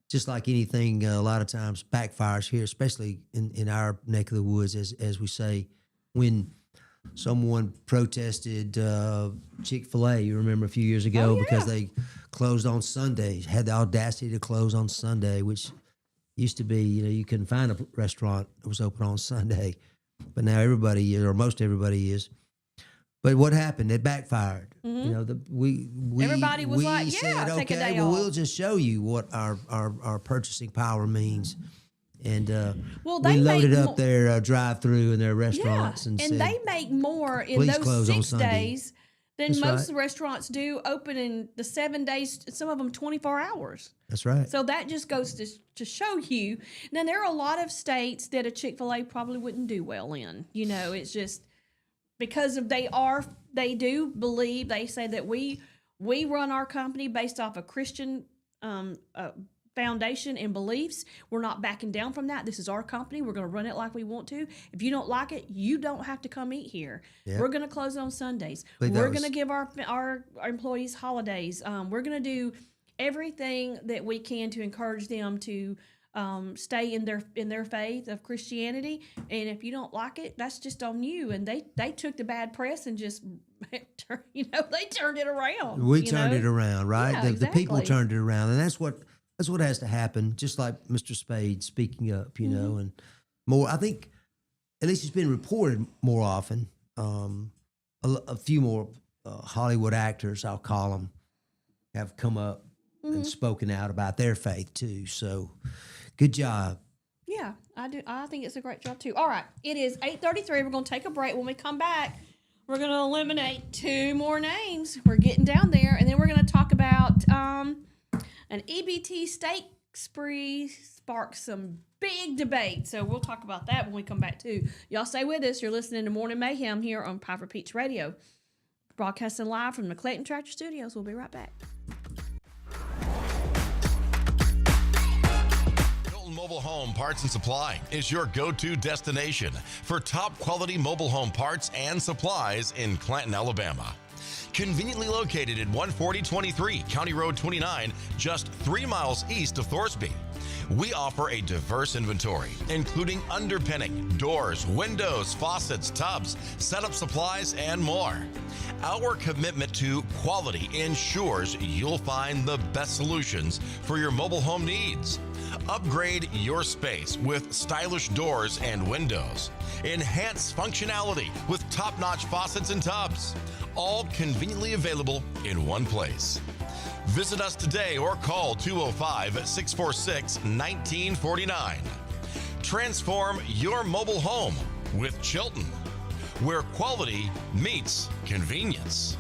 Just like anything, a lot of times backfires here, especially in our neck of the woods, as we say, when someone protested Chick-fil-A, you remember a few years ago, because they closed on Sundays, had the audacity to close on Sunday, which used to be, you know, you couldn't find a restaurant that was open on Sunday. But now everybody is, or most everybody is. But what happened? It backfired. You know, Everybody was like, said, take a day well, off. we'll just show you what our purchasing power means. And Well, they we loaded make up their drive-through in their restaurants and said, they make more in "Please those close on 6 Sunday." days than That's most right. restaurants do open in the 7 days, some of them 24 hours. That's right. So that just goes to show you. Now, there are a lot of states that a Chick-fil-A probably wouldn't do well in. You know, it's just because of they do believe, they say that we run our company based off a Christian foundation and beliefs. We're not backing down from that. This is our company. We're going to run it like we want to. If you don't like it, you don't have to come eat here. Yeah. We're going to close on Sundays. Believe that We're was- going to give our employees holidays. We're going to do everything that we can to encourage them to stay in their faith of Christianity. And if you don't like it, that's just on you. And they took the bad press and just, they turned it around. We turned it around, right? Yeah, The people exactly. turned it around, and that's what has to happen. Just like Mr. Spade speaking up, and more. I think at least it's been reported more often. A few more Hollywood actors, I'll call them, have come up and spoken out about their faith too. So, good job. Yeah, I do. I think it's a great job too. All right, it is 8:33. We're going to take a break. When we come back, we're going to eliminate 2 more names. We're getting down there, and then we're going to talk about an EBT steak spree sparked some big debate. So we'll talk about that when we come back too. Y'all stay with us. You're listening to Morning Mayhem here on Pie for Peach Radio, broadcasting live from the Clayton Tractor Studios. We'll be right back. Mobile Home Parts and Supply is your go-to destination for top quality mobile home parts and supplies in Clanton, Alabama. Conveniently located at 14023 County Road 29, just 3 miles east of Thorsby. We offer a diverse inventory, including underpinning, doors, windows, faucets, tubs, setup supplies, and more. Our commitment to quality ensures you'll find the best solutions for your mobile home needs. Upgrade your space with stylish doors and windows. Enhance functionality with top-notch faucets and tubs. All conveniently available in one place. Visit us today or call 205-646-1949. Transform your mobile home with Chilton, where quality meets convenience.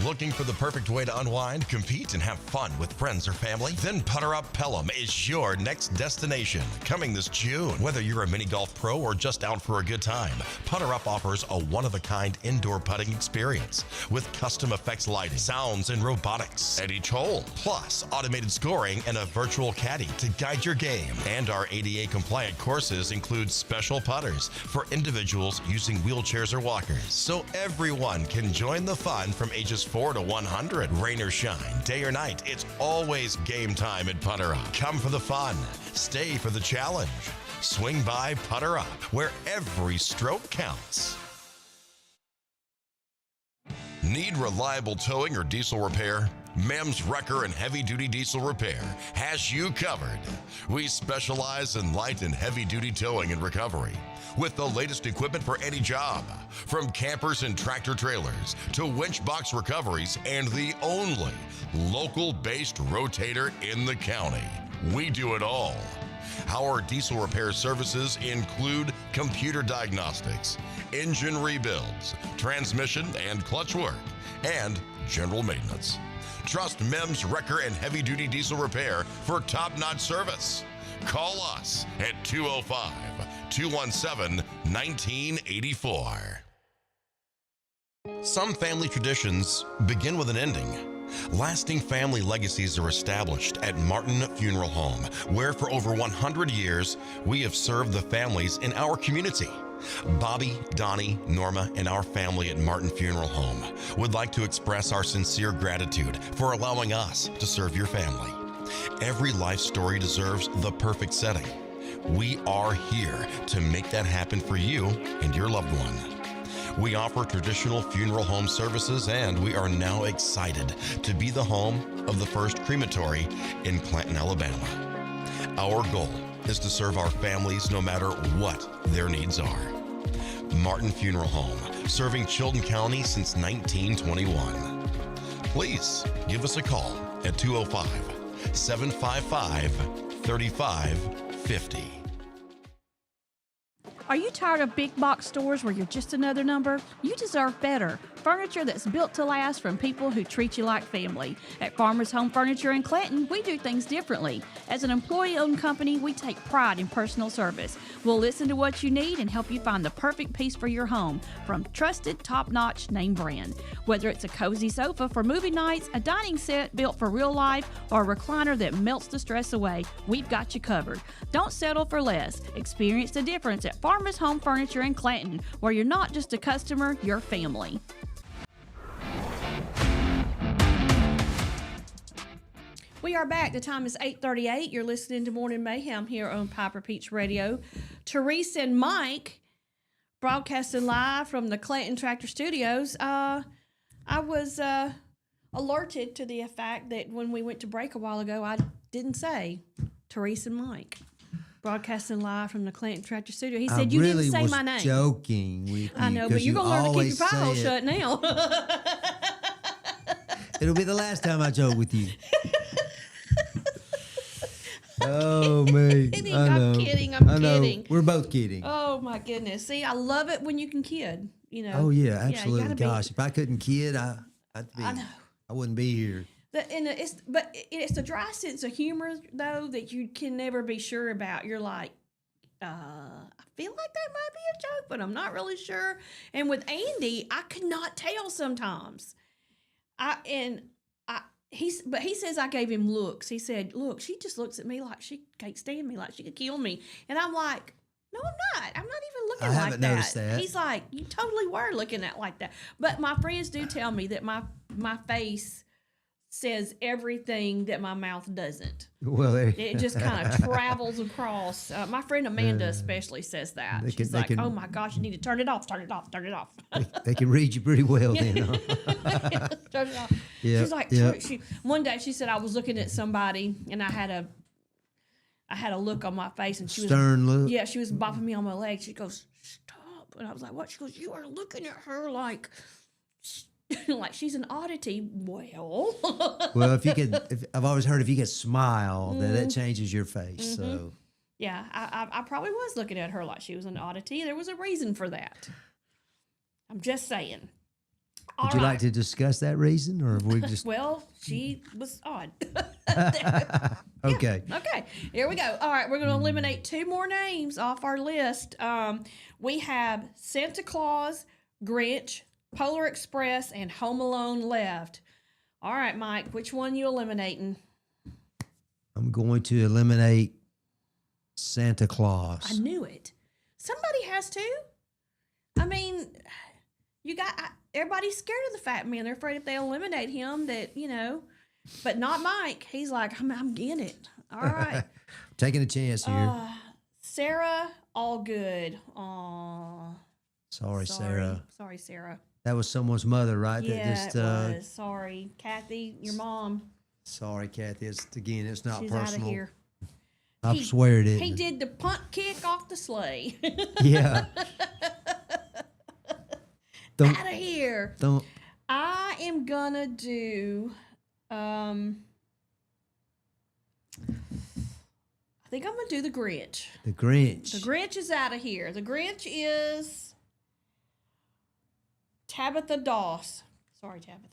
Looking for the perfect way to unwind, compete, and have fun with friends or family? Then Putter Up Pelham is your next destination. Coming this June. Whether you're a mini golf pro or just out for a good time, Putter Up offers a one-of-a-kind indoor putting experience with custom effects lighting, sounds, and robotics at each hole, plus automated scoring and a virtual caddy to guide your game. And our ADA-compliant courses include special putters for individuals using wheelchairs or walkers, so everyone can join the fun from ages 4 to 100. Rain or shine, day or night, it's always game time at Putter Up. Come for the fun, stay for the challenge. Swing by Putter Up, where every stroke counts. Need reliable towing or diesel repair? MEMS Wrecker and Heavy Duty Diesel Repair has you covered. We specialize in light and heavy duty towing and recovery with the latest equipment for any job, from campers and tractor trailers to winch box recoveries, and the only local-based rotator in the county. We do it all. Our diesel repair services include computer diagnostics, engine rebuilds, transmission and clutch work, and general maintenance. Trust MEMS Wrecker and Heavy Duty Diesel Repair for top-notch service. Call us at 205-217-1984. Some family traditions begin with an ending. Lasting family legacies are established at Martin Funeral Home, where for over 100 years, we have served the families in our community. Bobby, Donnie, Norma, and our family at Martin Funeral Home would like to express our sincere gratitude for allowing us to serve your family. Every life story deserves the perfect setting. We are here to make that happen for you and your loved one. We offer traditional funeral home services, and we are now excited to be the home of the first crematory in Clanton, Alabama. Our goal is to serve our families no matter what their needs are. Martin Funeral Home, serving Chilton County since 1921. Please give us a call at 205-755-3550. Are you tired of big box stores where you're just another number? You deserve better. Furniture that's built to last from people who treat you like family. At Farmers Home Furniture in Clanton, we do things differently. As an employee-owned company, we take pride in personal service. We'll listen to what you need and help you find the perfect piece for your home from trusted, top-notch name brand. Whether it's a cozy sofa for movie nights, a dining set built for real life, or a recliner that melts the stress away, we've got you covered. Don't settle for less. Experience the difference at Farmers Home Furniture in Clanton, where you're not just a customer, you're family. We are back. The time is 8:38. You're listening to Morning Mayhem here on Piper Peach Radio. Teresa and Mike broadcasting live from the Clanton Tractor Studios. I was alerted to the fact that when we went to break a while ago, I didn't say Teresa and Mike broadcasting live from the Clanton Tractor Studio. He said, "You really didn't say my name." Joking with you. I know, but you're gonna learn to keep your pie hole say it. shut now. It'll be the last time I joke with you. Oh, me. kidding, I I'm know. kidding, I know. kidding. We're both kidding. Oh my goodness! See, I love it when you can kid. You know. Oh, yeah, you absolutely. gotta be- Gosh, if I couldn't kid, I'd be, I know. I wouldn't be here. It's the dry sense of humor though that you can never be sure about. You're like, I feel like that might be a joke, but I'm not really sure. And with Andy, I could not tell sometimes. He says I gave him looks. He said, "Look, she just looks at me like she can't stand me, like she could kill me." And I'm like, "No, I'm not. I'm not even looking I like haven't that." noticed that. He's like, "You totally were looking at like that." But my friends do tell me that my face says everything that my mouth doesn't. Well, It just kind of travels across. My friend Amanda especially says that. She's like, "Oh my gosh, you need to turn it off, turn it off, turn it off." they can read you pretty well then. Huh? Turn it off. Yeah, She's like, yeah. one day she said I was looking at somebody and I had a look on my face and she was Stern look. Yeah, she was bopping me on my leg. She goes, "Stop!" And I was like, "What?" She goes, "You are looking at her like." Like she's an oddity. Well, Well, I've always heard if you could smile, that changes your face. So yeah, I probably was looking at her like she was an oddity. There was a reason for that. I'm just saying. would you like to discuss that reason, or have we just Well, she was odd. okay? Okay, here we go. All right, we're going to eliminate 2 more names off our list. We have Santa Claus, Grinch, Polar Express, and Home Alone left. All right, Mike, which one you eliminating? I'm going to eliminate Santa Claus. I knew it. Somebody has to. I mean, everybody's scared of the fat man. They're afraid if they eliminate him that, but not Mike. He's like, I'm getting it. All right. Taking a chance here. Sarah, all good. Aw. Sorry, Sarah. Sorry, Sarah. That was someone's mother, right? Yeah, that just, it was. Sorry. Kathy, your mom. Sorry, Kathy. It's not She's personal. out of here. I swear it He isn't. did the punt kick off the sleigh. Yeah. Out of here. Don't. I am gonna do. I think I'm gonna do the Grinch. The Grinch. The Grinch is out of here. The Grinch is Tabitha Doss. Sorry, Tabitha.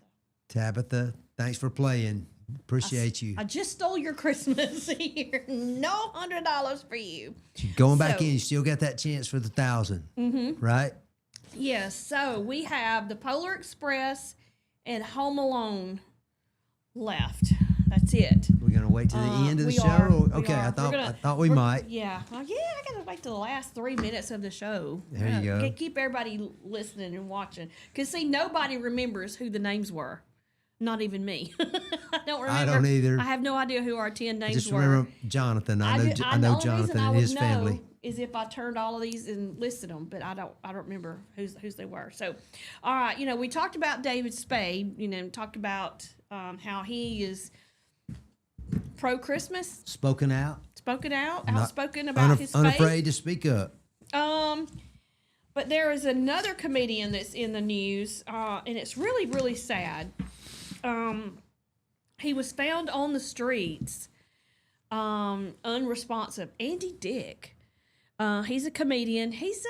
Tabitha, thanks for playing. Appreciate you. I just stole your Christmas here. No $100 for you. Going back So- in, you still got that chance for the 1,000. Mm-hmm. Right? Yes, so we have the Polar Express and Home Alone left. That's it. We're gonna wait till the end of the we show. are. We Okay, are. I thought we we're- might. Yeah. Oh, yeah, I gotta wait till the last 3 minutes of the show. There you go. Keep everybody listening and watching. Because, see, nobody remembers who the names were. Not even me. I don't remember. I don't either. I have no idea who our 10 names Just were. remember Jonathan. I know the only Jonathan reason I and would his family. know is if I turned all of these and listed them, but I don't remember whose they were. So, all right, we talked about David Spade. Talked about how he is pro Christmas, Spoken out. outspoken about his faith. Unafraid to speak up. But there is another comedian that's in the news, and it's really, really sad. He was found on the streets, unresponsive. Andy Dick. He's a comedian. He's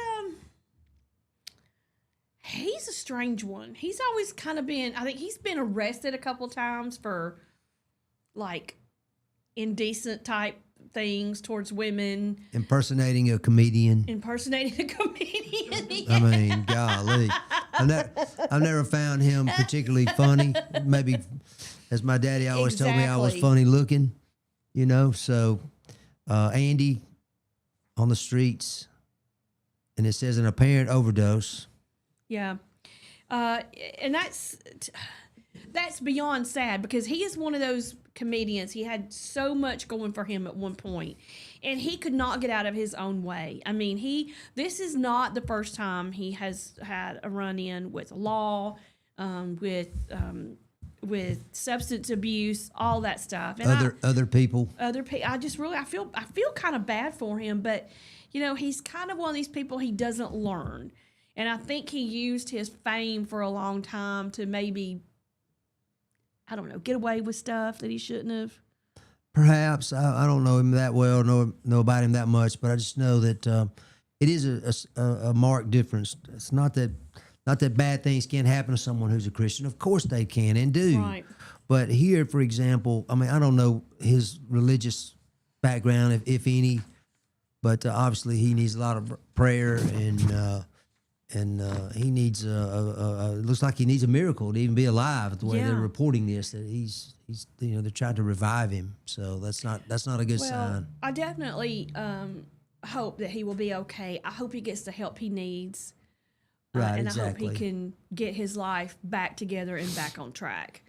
a strange one. He's always kind of been, I think he's been arrested a couple times for like indecent type things towards women. Impersonating a comedian. Impersonating a comedian. I mean, golly. I've never found him particularly funny. Maybe, as my daddy always told me, I was Exactly. funny looking, So, Andy on the streets, and it says an apparent overdose. Yeah. And that's beyond sad because he is one of those comedians. He had so much going for him at one point, and he could not get out of his own way. I mean, this is not the first time he has had a run-in with law, with substance abuse, all that stuff. And other people. I feel kind of bad for him, but he's kind of one of these people, he doesn't learn. And I think he used his fame for a long time to maybe, I don't know, get away with stuff that he shouldn't have. Perhaps. I don't know him that well, know about him that much, but I just know that it is a marked difference. It's not that bad things can't happen to someone who's a Christian. Of course they can and do. Right. But here, for example, I mean, I don't know his religious background, if any, but obviously he needs a lot of prayer and he needs it looks like he needs a miracle to even be alive. The way they're reporting this, that he's they're trying to revive him. So that's not a good sign. I definitely hope that he will be okay. I hope he gets the help he needs. Right, and exactly. I hope he can get his life back together and back on track.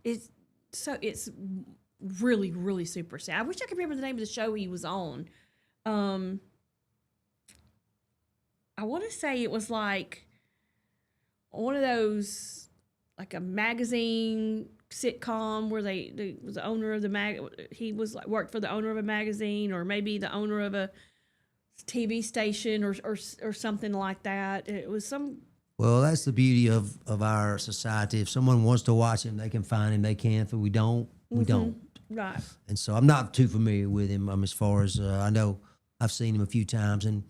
It's really, really super sad. I wish I could remember the name of the show he was on. I want to say it was like one of those, like a magazine sitcom where they was the owner of the he was like worked for the owner of a magazine, or maybe the owner of a TV station or something like that. It was some. Well, that's the beauty of our society. If someone wants to watch him, they can find him. They can. If we don't, we don't. Right. And so I'm not too familiar with him. As far as I know, I've seen him a few times, and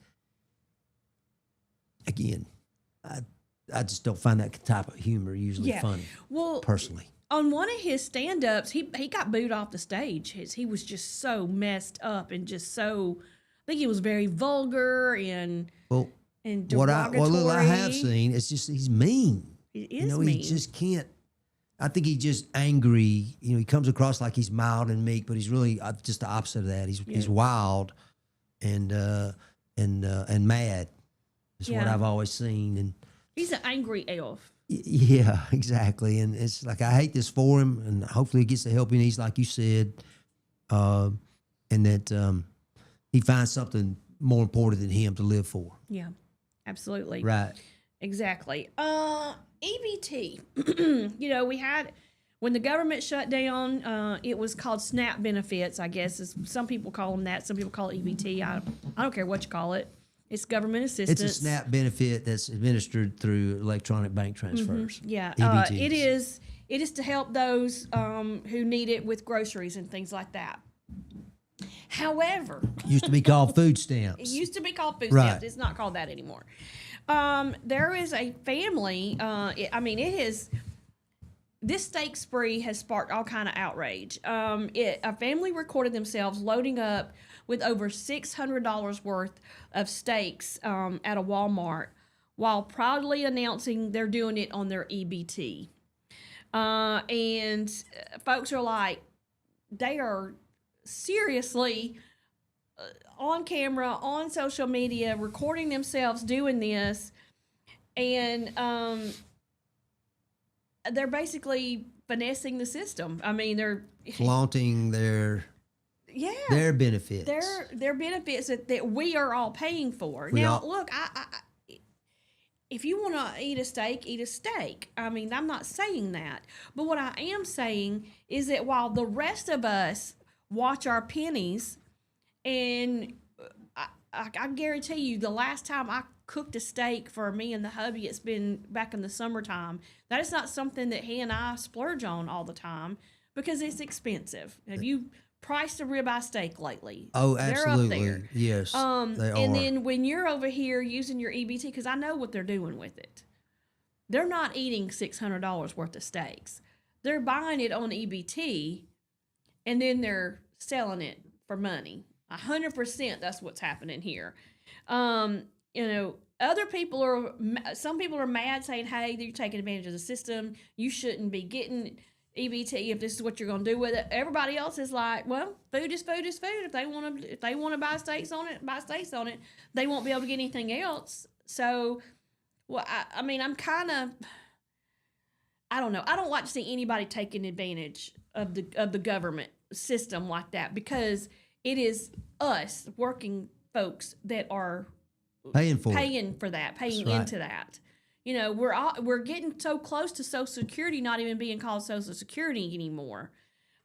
again, I just don't find that type of humor usually funny. Well, personally, on one of his stand-ups, he got booed off the stage. He was just so messed up and just so. I think he was very vulgar and derogatory. What little I have seen, it's just he's mean. He is mean. He just can't. I think he's just angry. He comes across like he's mild and meek, but he's really just the opposite of that. He's wild and mad. Is what I've always seen. And he's an angry elf. Yeah, exactly. And it's like, I hate this for him, and hopefully he gets the help he needs, like you said, and that he finds something more important than him to live for. Yeah, absolutely. Right. Exactly. EBT. We had, when the government shut down, it was called SNAP benefits, I guess. Some people call them that. Some people call it EBT. I don't care what you call it. It's government assistance. It's a SNAP benefit that's administered through electronic bank transfers. Mm-hmm. Yeah. EBTs. It is to help those who need it with groceries and things like that. However, it used to be called food stamps. It used to be called food Right. stamps. It's not called that anymore. There is a family. This steak spree has sparked all kind of outrage. A family recorded themselves loading up with over $600 worth of steaks at a Walmart, while proudly announcing they're doing it on their EBT. And folks are like, they are seriously on camera, on social media, recording themselves doing this, and they're basically finessing the system. I mean, they're flaunting their benefits. Their benefits that we are all paying for. Look, if you want to eat a steak, eat a steak. I mean, I'm not saying that. But what I am saying is that while the rest of us watch our pennies, and I guarantee you the last time I cooked a steak for me and the hubby, it's been back in the summertime. That is not something that he and I splurge on all the time because it's expensive. Have you priced a ribeye steak lately? Oh, absolutely. They're up there. Yes, they are. And then when you're over here using your EBT, because I know what they're doing with it, they're not eating $600 worth of steaks. They're buying it on EBT, and then they're selling it for money. 100%. That's what's happening here. Other people some people are mad, saying, "Hey, you're taking advantage of the system. You shouldn't be getting EBT if this is what you're going to do with it." Everybody else is like, "Well, food is food is food. If they want to buy steaks on it, buy steaks on it. They won't be able to get anything else." So, well, I mean, I'm kind of. I don't know. I don't like to see anybody taking advantage of the government system like that, because it is us working folks that are Paying for it. paying right. into that. You know, we're getting so close to Social Security not even being called Social Security anymore,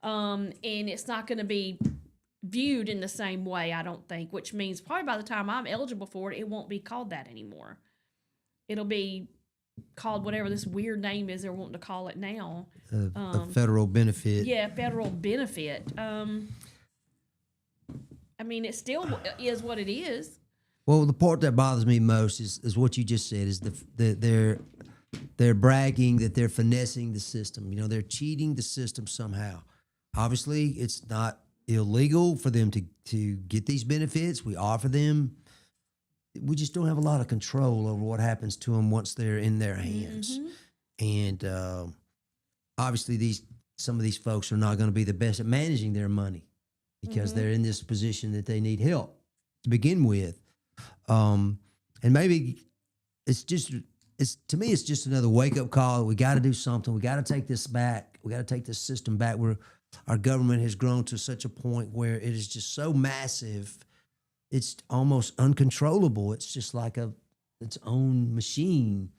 and it's not going to be viewed in the same way, I don't think. Which means probably by the time I'm eligible for it, it won't be called that anymore. It'll be called whatever this weird name is they're wanting to call it now. A federal benefit. Yeah, federal benefit. I mean, it still is what it is. Well, the part that bothers me most is what you just said, is they're bragging that they're finessing the system. You know, they're cheating the system somehow. Obviously, it's not illegal for them to get these benefits. We offer them. We just don't have a lot of control over what happens to them once they're in their hands. And obviously, some of these folks are not going to be the best at managing their money because they're in this position that they need help to begin with. And maybe to me, it's just another wake up call. We got to do something. We got to take this back. We got to take this system back, where our government has grown to such a point where it is just so massive. It's almost uncontrollable. It's just like its own machine.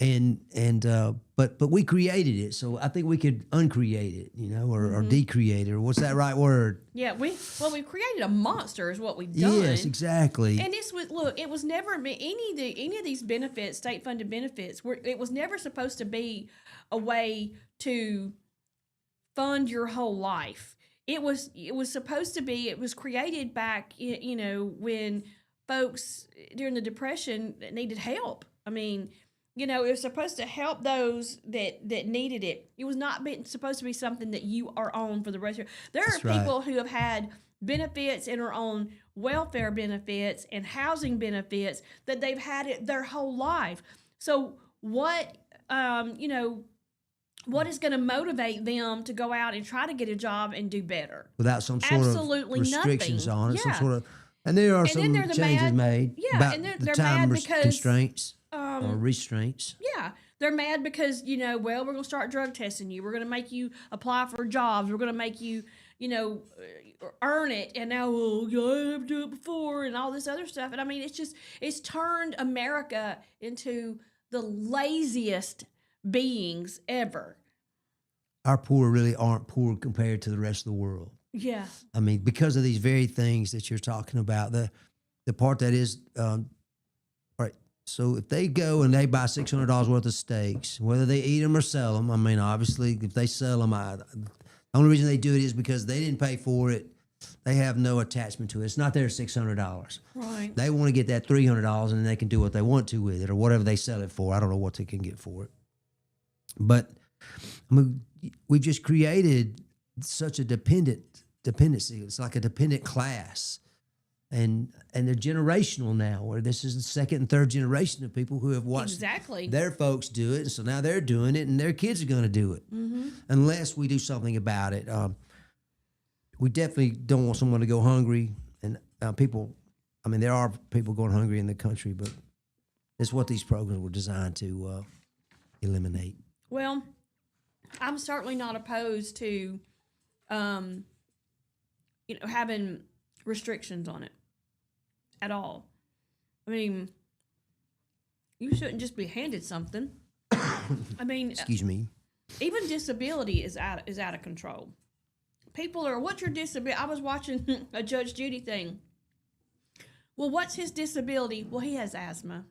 But we created it. So I think we could uncreate it, you know, or decreate it, or what's that right word? Yeah, we've created a monster is what we've done. Yes, exactly. And it was never any of these benefits, state funded benefits, it was never supposed to be a way to fund your whole life. It was supposed to be. It was created back, you know, when folks during the Depression needed help. I mean, you know, it was supposed to help those that needed it. It was not supposed to be something that you are on for the rest of your. There are people who have had benefits and are on welfare benefits and housing benefits that they've had it their whole life. So what, you know, what is going to motivate them to go out and try to get a job and do better? Without some sort Absolutely of restrictions nothing. on it, Yeah. some sort of, and there are And some then they're changes made about and they're the mad time because, constraints or restraints. Yeah, they're mad because, you know, well, we're going to start drug testing you. We're going to make you apply for jobs. We're going to make you, you know, earn it. And now, well, I have to do it before and all this other stuff. And I mean, it's turned America into the laziest beings ever. Our poor really aren't poor compared to the rest of the world. Yeah. I mean, because of these very things that you're talking about, the part that is, right. So if they go and they buy $600 worth of steaks, whether they eat them or sell them, I mean, obviously, if they sell them, the only reason they do it is because they didn't pay for it. They have no attachment to it. It's not their $600. Right. They want to get that $300 and then they can do what they want to with it or whatever they sell it for. I don't know what they can get for it. But I mean, we've just created such a dependency. It's like a dependent class. And they're generational now, where this is the second and third generation of people who have watched their folks do it. And so now they're doing it and their kids are going to do it. Unless we do something about it. We definitely don't want someone to go hungry. And people, I mean, there are people going hungry in the country, but it's what these programs were designed to eliminate. Well, I'm certainly not opposed to, you know, having restrictions on it at all. I mean, you shouldn't just be handed something. I mean, excuse me. Even disability is out of control. People are, what's your disability? I was watching a Judge Judy thing. Well, what's his disability? Well, he has asthma.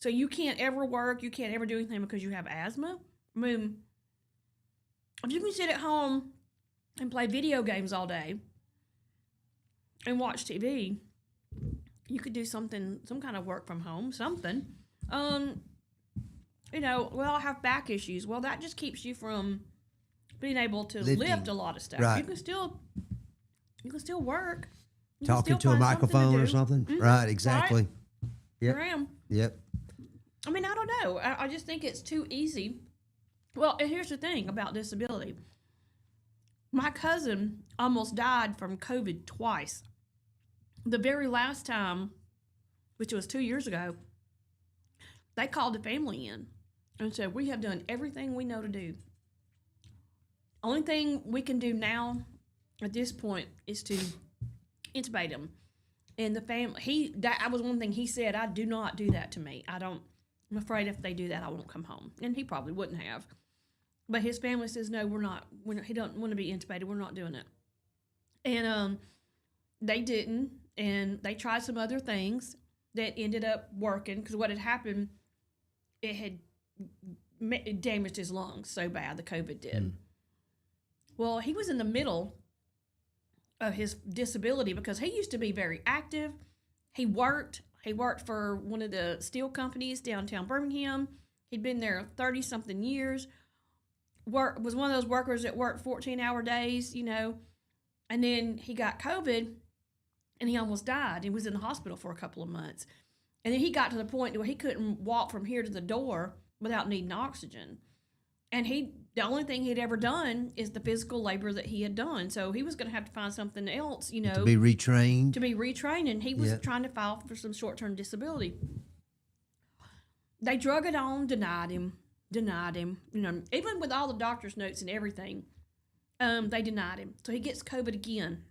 So you can't ever work, you can't ever do anything because you have asthma? I mean, if you can sit at home and play video games all day and watch TV, you could do some kind of work from home, something. You know, well, I have back issues. Well, that just keeps you from being able to lift a lot of stuff. Right. You can still work. You can Talking still to a find microphone or do. something. Mhm. Right, exactly. Right. Yep. Here I am. Yep. I mean, I don't know. I just think it's too easy. Well, and here's the thing about disability. My cousin almost died from COVID twice. The very last time, which was 2 years ago, they called the family in. and said, we have done everything we know to do. Only thing we can do now at this point is to intubate him. And the family, that was one thing he said, I do not do that to me. I'm afraid if they do that, I won't come home. And he probably wouldn't have. But his family says, no, we're not he don't want to be intubated. We're not doing it. And they didn't. And they tried some other things that ended up working. Because what had happened, it had damaged his lungs so bad, the COVID did. Mm. Well, he was in the middle of his disability because he used to be very active. He worked for one of the steel companies downtown Birmingham. He'd been there 30-something years. Was one of those workers that worked 14-hour days, and then he got COVID, and he almost died. He was in the hospital for a couple of months. And then he got to the point where he couldn't walk from here to the door without needing oxygen. And the only thing he'd ever done is the physical labor that he had done. So he was going to have to find something else, to be retrained. And he was trying to file for some short-term disability. They drug it on, denied him. Even with all the doctor's notes and everything, they denied him. So he gets COVID again.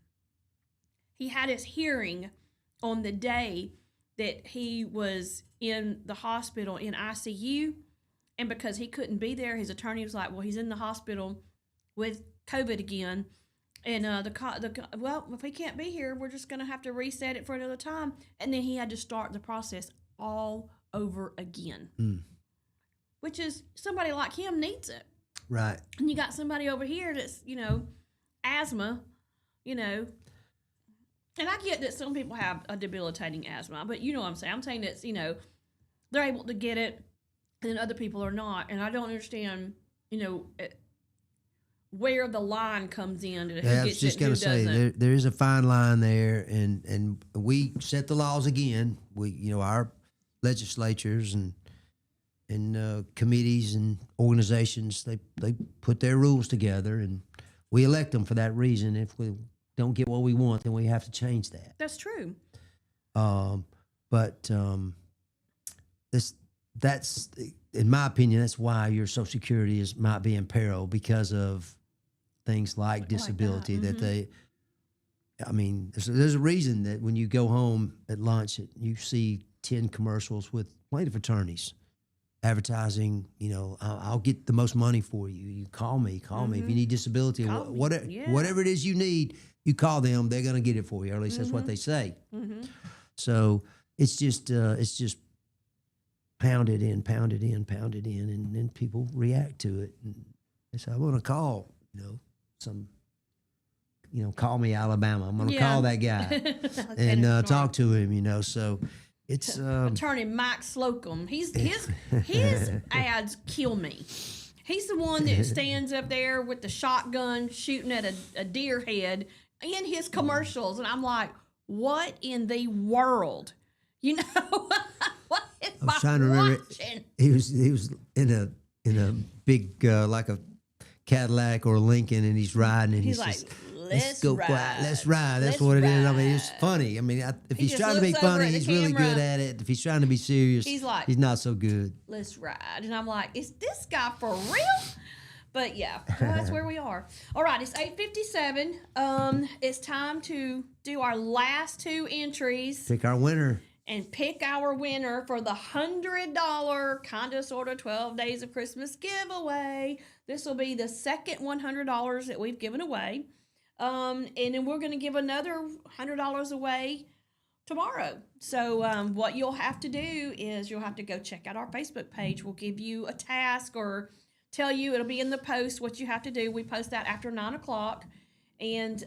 He had his hearing on the day that he was in the hospital in ICU. And because he couldn't be there, his attorney was like, well, he's in the hospital with COVID again. And well, if he can't be here, we're just going to have to reset it for another time. And then he had to start the process all over again, which is somebody like him needs it. Right. And you got somebody over here that's, asthma, And I get that some people have a debilitating asthma, but you know what I'm saying. I'm saying that, they're able to get it. And then other people are not, and I don't understand, where the line comes in and who gets it and who doesn't. There is a fine line there, and we set the laws again. We, our legislatures and committees and organizations, they put their rules together, and we elect them for that reason. If we don't get what we want, then we have to change that. That's true. That's, in my opinion, that's why your Social Security might be in peril, because of things like disability that they, there's a reason that when you go home at lunch, you see 10 commercials with plaintiff attorneys advertising, I'll get the most money for you. You call me. If you need disability, whatever it is you need, you call them, they're going to get it for you, or at least that's what they say. So it's just pounded in, and then people react to it. And they say, I want to call, call me Alabama. I'm going to call that guy and talk to him, so it's... Attorney Mike Slocum, his ads kill me. He's the one that stands up there with the shotgun shooting at a deer head in his commercials, and I'm like, what in the world? What is I was trying to remember. He was in a big like a Cadillac or a Lincoln, and he's riding, and he's like, just, let's ride. That's what it is. It's funny. If he's trying to be funny, he's really good at it. If he's trying to be serious, he's not so good. Let's ride. And I'm like, is this guy for real? But yeah, that's where we are. All right, it's 8:57. It's time to do our last two entries. Pick our winner. And pick our winner for the $100 Kinda Sorta 12 Days of Christmas giveaway. This will be the second $100 that we've given away. And then we're going to give another $100 away tomorrow. So what you'll have to do is you'll have to go check out our Facebook page. We'll give you a task or tell you, it'll be in the post what you have to do. We post that after 9 o'clock. And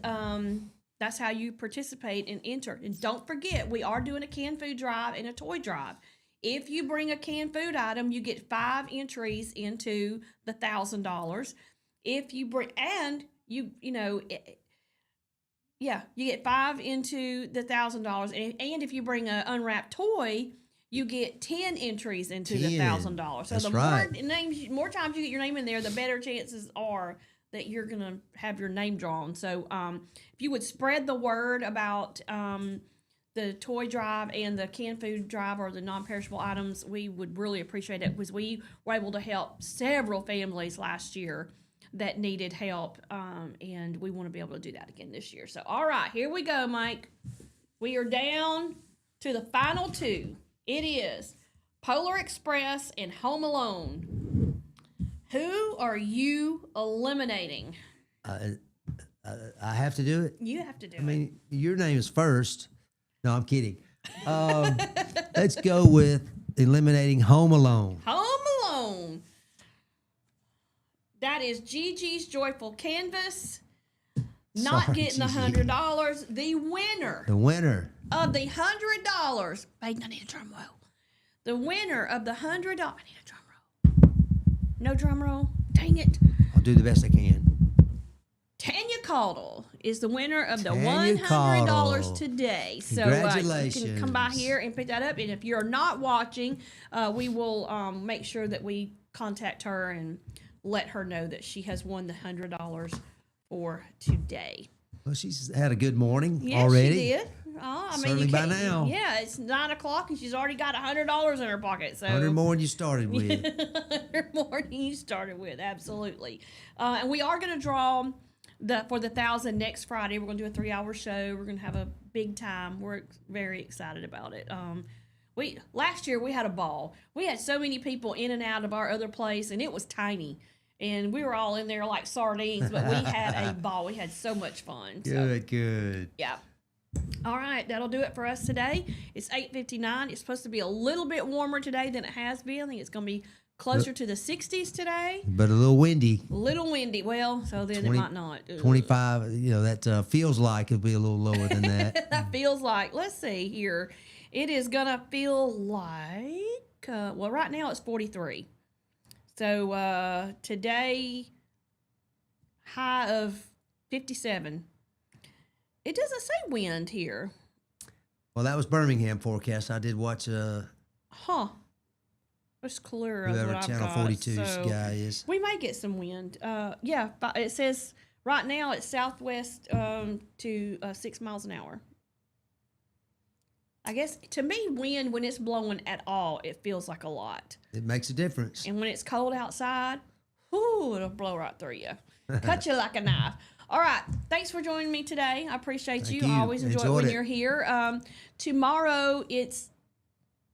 that's how you participate and enter. And don't forget, we are doing a canned food drive and a toy drive. If you bring a canned food item, you get 5 entries into the $1,000. If you bring, and you get 5 into the $1,000. And if you bring an unwrapped toy, you get 10 entries into the $1,000. So the more times you get your name in there, the better chances are that you're going to have your name drawn. So if you would spread the word about the the toy drive and the canned food drive or the non-perishable items, we would really appreciate it because we were able to help several families last year that needed help, and we want to be able to do that again this year. So, all right, here we go, Mike. We are down to the final two. It is Polar Express and Home Alone. Who are you eliminating? I have to do it. You have to do I mean, your name is first. No, I'm kidding. Let's go with eliminating Home Alone. Home Alone. That is Gigi's Joyful Canvas. Not Sorry, getting the Gigi. $100. The winner The winner. of the $100. Wait, I need a drum roll. The winner of the $100. I need a drum roll. No drum roll. Dang it. I'll do the best I can. Tanya Caudle is the winner of the Tanya $100 Caudle. today. So you can come by here and pick that up. And if you're not watching, we will make sure that we contact her and let her know that she has won the $100 for today. Well, she's had a good morning Yes, already. she did. Oh, I mean, Certainly you by can't- now. Yeah, it's 9 o'clock and she's already got $100 in her pocket. So 100 more than you started with. 100 more than you started with, absolutely. And we are going to draw for the 1,000 next Friday. We're going to do a 3-hour show. We're going to have a big time. We're very excited about it. Last year we had a ball. We had so many people in and out of our other place, and it was tiny. And we were all in there like sardines, but we had a ball. We had so much fun. Good. Yeah. All right, that'll do it for us today. It's 8:59. It's supposed to be a little bit warmer today than it has been. I think it's going to be closer to the 60s today. But a little windy. A little windy. Well, so then 20 it might not. Ugh. 25, that feels like it'll be a little lower than that. That feels like, let's see here. It is going to feel like, right now it's 43. So today, high of 57. It doesn't say wind here. Well, that was Birmingham forecast. I did watch It's clear of whoever what I've Channel got. 42's So guy is. we may get some wind. Yeah, but it says right now it's southwest to 6 miles an hour. I guess to me, wind when it's blowing at all, it feels like a lot. It makes a difference. And when it's cold outside, whoo, it'll blow right through you. Cut you like a knife. All right. Thanks for joining me today. I appreciate Thank you. I you. always enjoy it Enjoyed when it. you're here. Tomorrow, it's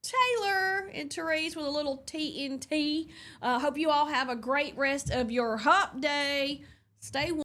Taylor and Therese with a little TNT. Hope you all have a great rest of your hump day. Stay warm.